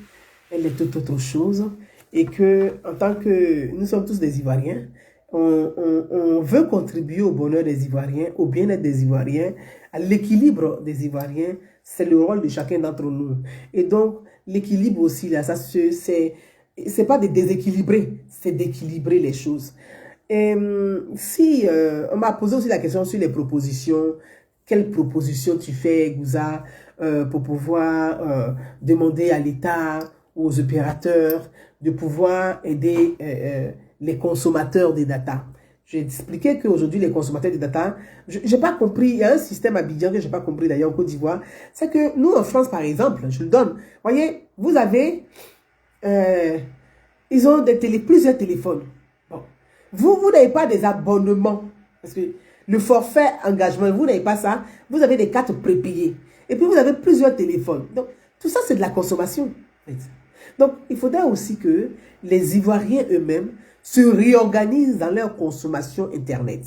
elle est toute autre chose. Et que, en tant que nous sommes tous des Ivoiriens, on veut contribuer au bonheur des Ivoiriens, au bien-être des Ivoiriens, à l'équilibre des Ivoiriens. C'est le rôle de chacun d'entre nous. Et donc, l'équilibre aussi, là, c'est pas de déséquilibrer, c'est d'équilibrer les choses. Et si on m'a posé aussi la question sur les propositions, quelles propositions tu fais, Gouza, pour pouvoir demander à l'État, aux opérateurs, de pouvoir aider les consommateurs des data. J'ai expliqué qu'aujourd'hui, les consommateurs des data, je n'ai pas compris, il y a un système à Abidjan que je n'ai pas compris d'ailleurs en Côte d'Ivoire, c'est que nous en France par exemple, je le donne, voyez, vous avez, ils ont plusieurs téléphones. Bon. Vous n'avez pas des abonnements, parce que le forfait engagement, vous n'avez pas ça, vous avez des cartes prépayées, et puis vous avez plusieurs téléphones. Donc, tout ça c'est de la consommation. Donc, il faudra aussi que les Ivoiriens eux-mêmes se réorganisent dans leur consommation Internet.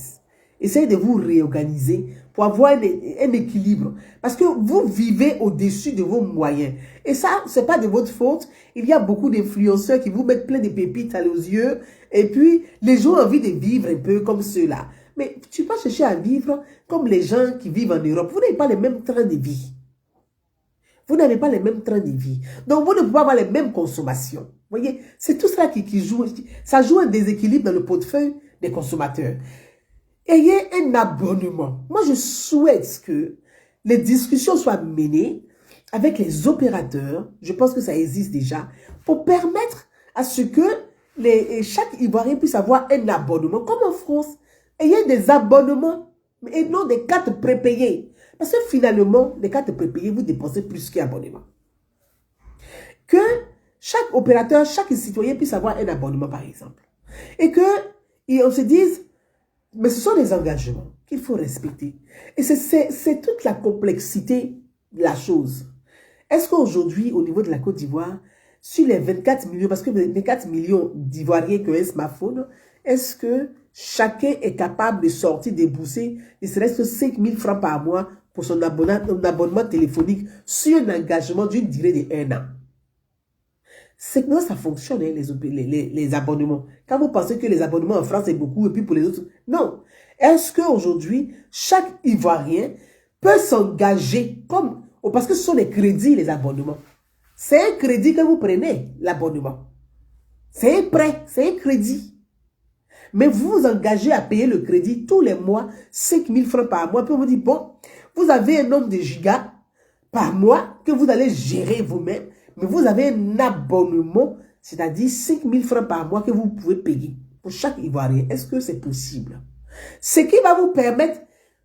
Essayez de vous réorganiser pour avoir un équilibre. Parce que vous vivez au-dessus de vos moyens. Et ça, ce n'est pas de votre faute. Il y a beaucoup d'influenceurs qui vous mettent plein de pépites aux yeux. Et puis, les gens ont envie de vivre un peu comme ceux-là. Mais tu peux chercher à vivre comme les gens qui vivent en Europe. Vous n'avez pas le même train de vie. Vous n'avez pas les mêmes trains de vie. Donc, vous ne pouvez pas avoir les mêmes consommations. Vous voyez, c'est tout cela qui joue. Ça joue un déséquilibre dans le portefeuille des consommateurs. Ayez un abonnement. Moi, je souhaite que les discussions soient menées avec les opérateurs. Je pense que ça existe déjà. Pour permettre à ce que chaque Ivoirien puisse avoir un abonnement. Comme en France. Ayez des abonnements et non des cartes prépayées. Parce que finalement, les cartes prépayées, vous dépensez plus qu'un abonnement. Que chaque opérateur, chaque citoyen puisse avoir un abonnement, par exemple. Et on se dise, mais ce sont des engagements qu'il faut respecter. Et c'est toute la complexité de la chose. Est-ce qu'aujourd'hui, au niveau de la Côte d'Ivoire, sur les 24 millions, parce que 24 millions d'Ivoiriens qui ont un smartphone, est-ce que chacun est capable de sortir, débourser, ne serait-ce que 5 000 francs par mois pour son abonnement téléphonique sur un engagement d'une durée de 1 an? C'est que ça fonctionne, hein, les abonnements. Quand vous pensez que les abonnements en France, c'est beaucoup, et puis pour les autres, non. Est-ce qu'aujourd'hui, chaque Ivoirien peut s'engager comme... Parce que ce sont des crédits, les abonnements. C'est un crédit que vous prenez, l'abonnement. C'est un prêt, c'est un crédit. Mais vous vous engagez à payer le crédit tous les mois, 5 000 francs par mois. Puis on vous dit, bon, vous avez un nombre de gigas par mois que vous allez gérer vous-même. Mais vous avez un abonnement, c'est-à-dire 5 000 francs par mois que vous pouvez payer pour chaque Ivoirien. Est-ce que c'est possible? Ce qui va vous permettre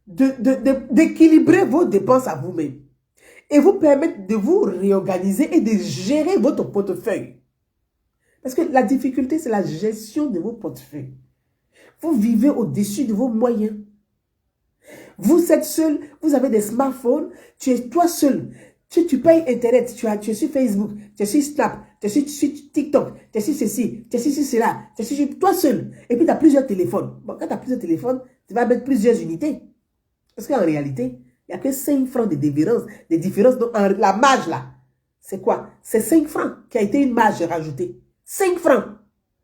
d'équilibrer vos dépenses à vous-même. et vous permettre de vous réorganiser et de gérer votre portefeuille. Parce que la difficulté, c'est la gestion de vos portefeuilles. Vous vivez au-dessus de vos moyens. Vous êtes seul, vous avez des smartphones, tu es toi seul. Tu payes Internet, tu es sur Facebook, tu es sur Snap, tu es sur TikTok, tu es sur ceci, tu es sur cela, tu es sur toi seul. Et puis tu as plusieurs téléphones. Bon, quand tu as plusieurs téléphones, tu vas mettre plusieurs unités. Parce qu'en réalité, il n'y a que 5 francs de différence. Donc la marge là, c'est quoi? C'est 5 francs qui a été une marge rajoutée. 5 francs.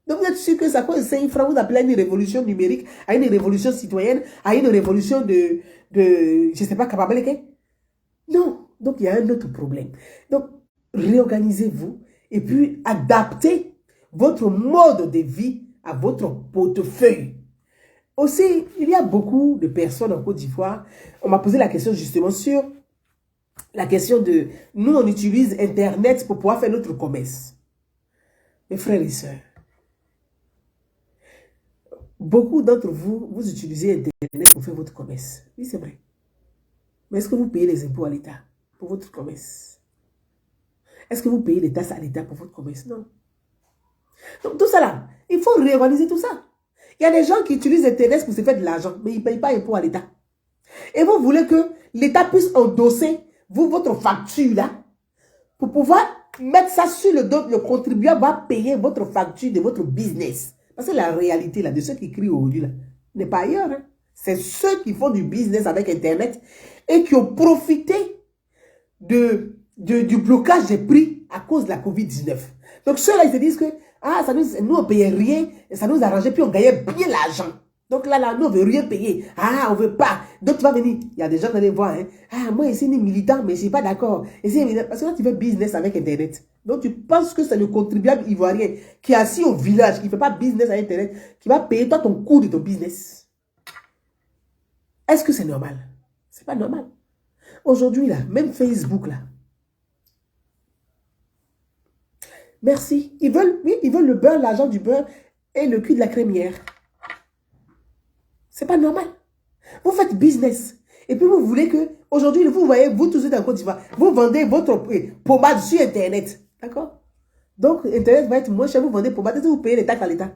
Donc vous êtes sûr que ça cause 5 francs, vous appelez à une révolution numérique, à une révolution citoyenne, à une révolution de je ne sais pas, Kababaleke? Non. Donc il y a un autre problème. Donc réorganisez-vous et puis adaptez votre mode de vie à votre portefeuille. Aussi, il y a beaucoup de personnes en Côte d'Ivoire. On m'a posé la question justement sur la question de nous, on utilise Internet pour pouvoir faire notre commerce. Mes frères et sœurs, beaucoup d'entre vous, vous utilisez Internet pour faire votre commerce. Oui, c'est vrai. Mais est-ce que vous payez les impôts à l'État pour votre commerce? Est-ce que vous payez les taxes à l'État pour votre commerce? Non. Donc tout ça là, il faut réorganiser tout ça. Il y a des gens qui utilisent Internet pour se faire de l'argent, mais ils ne payent pas impôts à l'État. Et vous voulez que l'État puisse endosser votre facture là, pour pouvoir mettre ça sur le dos, le contribuable va payer votre facture de votre business. Parce que la réalité là, de ceux qui crient aujourd'hui là, n'est pas ailleurs. Hein. C'est ceux qui font du business avec Internet et qui ont profité du blocage des prix à cause de la COVID-19. Donc ceux-là, ils se disent que nous on ne payait rien, et ça nous arrangeait, puis on gagnait bien l'argent. Donc là, nous on ne veut rien payer. On ne veut pas. Donc tu vas venir, il y a des gens qui vont voir, hein, moi ici, je suis militant, mais je ne suis pas d'accord. Parce que là, tu fais business avec Internet. Donc tu penses que c'est le contribuable ivoirien qui est assis au village, qui ne fait pas business avec Internet, qui va payer toi ton coût de ton business. Est-ce que c'est normal? C'est pas normal. Aujourd'hui, là, même Facebook, là. Merci. Ils veulent le beurre, l'argent du beurre et le cul de la crémière. C'est pas normal. Vous faites business. Et puis vous voulez que, aujourd'hui, vous voyez, vous tous êtes en Côte d'Ivoire, vous vendez votre pommade sur Internet. D'accord? Donc, Internet va être moins cher, vous vendez pommade, et vous payez les taxes à l'État.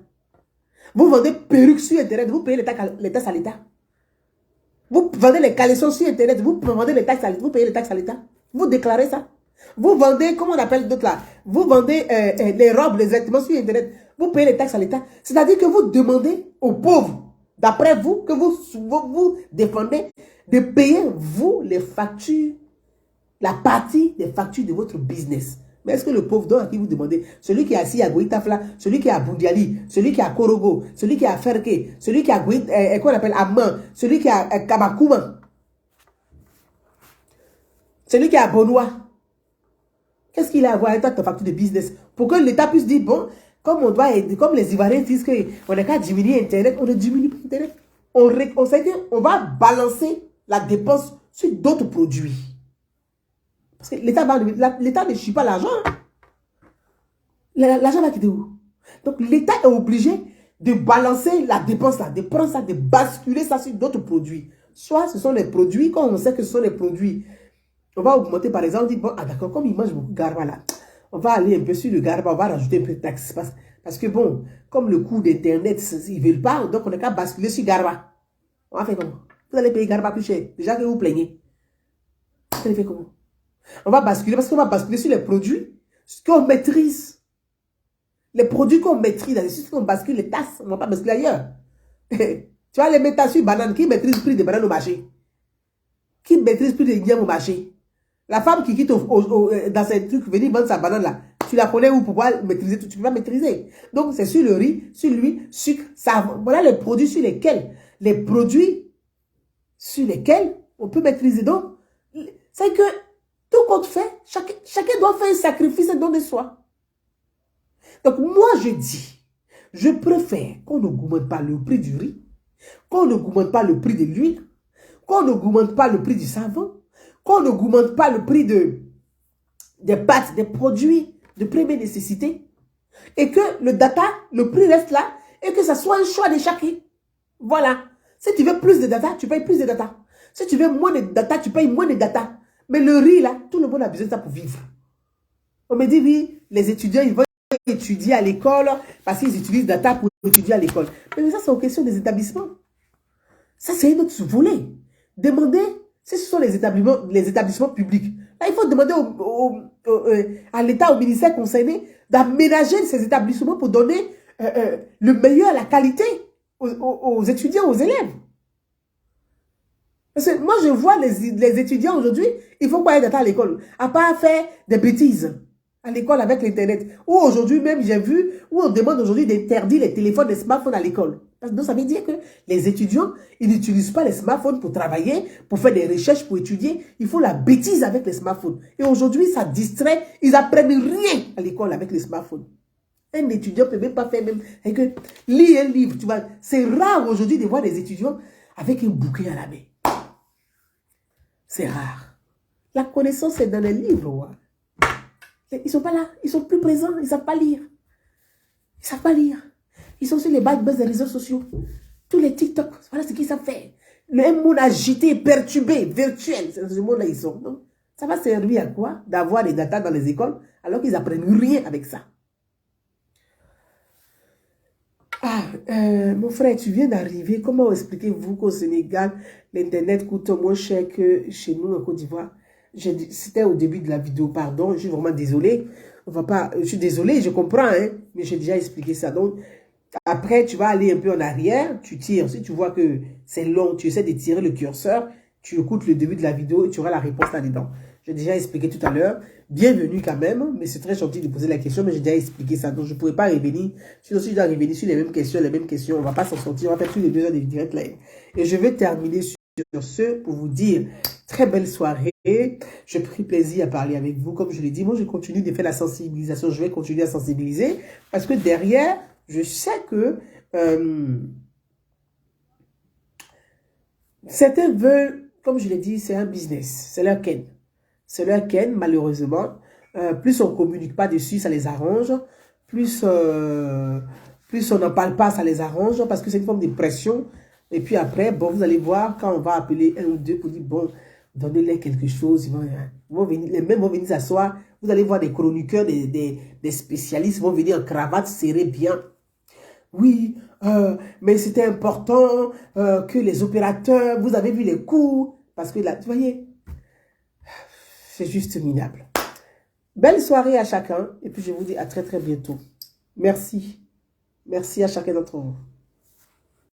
Vous vendez perruques sur Internet, vous payez les taxes à l'État. Vous vendez les caleçons sur Internet, vous vendez les taxes à l'État, vous payez les taxes à l'État. Vous déclarez ça. Vous vendez, comment on appelle d'autres là? Vous vendez les robes, les vêtements sur Internet, vous payez les taxes à l'État. C'est-à-dire que vous demandez aux pauvres, d'après vous, que vous défendez, de payer, vous, les factures, la partie des factures de votre business. Mais est-ce que le pauvre don à qui vous demandez, celui qui est assis à Goïtafla, celui qui est à Boundiali, celui qui est à Korogo, celui qui est à Ferke, celui qui est à qu'on appelle Amman, celui qui est à Kabakouma, celui qui est à Bonois, qu'est-ce qu'il a à voir avec ta facture de business? Pour que l'État puisse dire, bon, comme les Ivoiriens disent qu'on n'a qu'à diminuer Internet, on ne diminue pas Internet. On sait qu'on va balancer la dépense sur d'autres produits. Parce que l'État ne chie pas l'argent. L'argent va quitter où? Donc l'État est obligé de balancer la dépense là, de prendre ça, de basculer ça sur d'autres produits. Soit ce sont les produits, quand on sait que ce sont les produits, on va augmenter par exemple, on dit, bon, d'accord, comme ils mangent beaucoup de garba là, on va aller un peu sur le garba, on va rajouter un peu de taxes. Parce que bon, comme le coût d'Internet, ils ne veulent pas, donc on n'a qu'à basculer sur garba. On va faire comment? Vous allez payer garba plus cher, déjà que vous plaignez. Vous allez faire comment? On va basculer, parce qu'on va basculer sur les produits qu'on maîtrise. Les produits qu'on maîtrise, c'est qu'on bascule les tasses, on ne va pas basculer ailleurs. Tu vas les mettre sur banane, qui maîtrise le prix des bananes au marché? Qui maîtrise le prix des yams au marché? La femme qui quitte dans ses trucs, venir vendre sa banane là, tu la connais où pour pouvoir maîtriser tout, tu ne peux pas maîtriser. Donc c'est sur le riz, sur l'huile, sucre, savon. Voilà les produits sur lesquels on peut maîtriser. Donc, c'est que tout compte fait, chacun doit faire un sacrifice et donner soi. Donc moi je dis, je préfère qu'on n'augmente pas le prix du riz, qu'on n'augmente pas le prix de l'huile, qu'on n'augmente pas le prix du savon, qu'on n'augmente pas le prix des pâtes, des produits de première nécessité, et que le prix reste là, et que ça soit un choix de chacun. Voilà. Si tu veux plus de data, tu payes plus de data. Si tu veux moins de data, tu payes moins de data. Mais le riz, là, tout le monde a besoin de ça pour vivre. On me dit, oui, les étudiants, ils vont étudier à l'école parce qu'ils utilisent data pour étudier à l'école. Mais ça, c'est aux questions des établissements. Ça, c'est un autre volet. Demandez, si ce sont les établissements publics, là, il faut demander à l'État, au ministère concerné, d'aménager ces établissements pour donner le meilleur, la qualité aux étudiants, aux élèves. Parce que moi, je vois les étudiants aujourd'hui, ils font quoi à l'école? À part faire des bêtises à l'école avec l'Internet. Ou aujourd'hui même, j'ai vu, où on demande aujourd'hui d'interdire les téléphones, les smartphones à l'école. Donc, ça veut dire que les étudiants, ils n'utilisent pas les smartphones pour travailler, pour faire des recherches, pour étudier. Ils font la bêtise avec les smartphones. Et aujourd'hui, ça distrait. Ils apprennent rien à l'école avec les smartphones. Un étudiant ne peut même pas faire même... Lire un livre, tu vois. C'est rare aujourd'hui de voir des étudiants avec un bouquin à la main. C'est rare. La connaissance est dans les livres. Ouais. Ils ne sont pas là. Ils ne sont plus présents. Ils ne savent pas lire. Ils ne savent pas lire. Ils sont sur les bad buzz des réseaux sociaux. Tous les TikTok. Voilà ce qu'ils savent faire. Le monde agité, perturbé, virtuel. C'est ce monde-là ils sont. Donc, ça va servir à quoi? D'avoir des datas dans les écoles alors qu'ils n'apprennent rien avec ça. Mon frère, tu viens d'arriver. Comment expliquez-vous qu'au Sénégal, l'Internet coûte moins cher que chez nous en Côte d'Ivoire? C'était au début de la vidéo, pardon. Je suis vraiment désolé. Je suis désolé, je comprends, hein, mais j'ai déjà expliqué ça. Donc, après, tu vas aller un peu en arrière, tu tires. Si tu vois que c'est long, tu essaies de tirer le curseur, tu écoutes le début de la vidéo et tu auras la réponse là-dedans. J'ai déjà expliqué tout à l'heure. Bienvenue quand même, mais c'est très gentil de poser la question, mais j'ai déjà expliqué ça. Donc, je ne pourrais pas revenir. Sinon, si je dois revenir sur les mêmes questions, on ne va pas s'en sortir. On va faire tous les 2 heures de direct live. Et je vais terminer sur ce pour vous dire très belle soirée. Je pris plaisir à parler avec vous. Comme je l'ai dit, moi, je continue de faire la sensibilisation. Je vais continuer à sensibiliser parce que derrière, je sais que certains veulent, comme je l'ai dit, c'est un business. C'est leur ken. C'est leur ken, malheureusement. Plus on ne communique pas dessus, ça les arrange. Plus on n'en parle pas, ça les arrange parce que c'est une forme de pression. Et puis après, bon, vous allez voir, quand on va appeler un ou deux pour dire, bon, donnez-leur quelque chose, les mêmes vont venir s'asseoir. Vous allez voir des chroniqueurs, des spécialistes vont venir en cravate serrée bien. Oui, mais c'était important que les opérateurs, vous avez vu les coûts, parce que là, vous voyez, c'est juste minable. Belle soirée à chacun, et puis je vous dis à très très bientôt. Merci. Merci à chacun d'entre vous.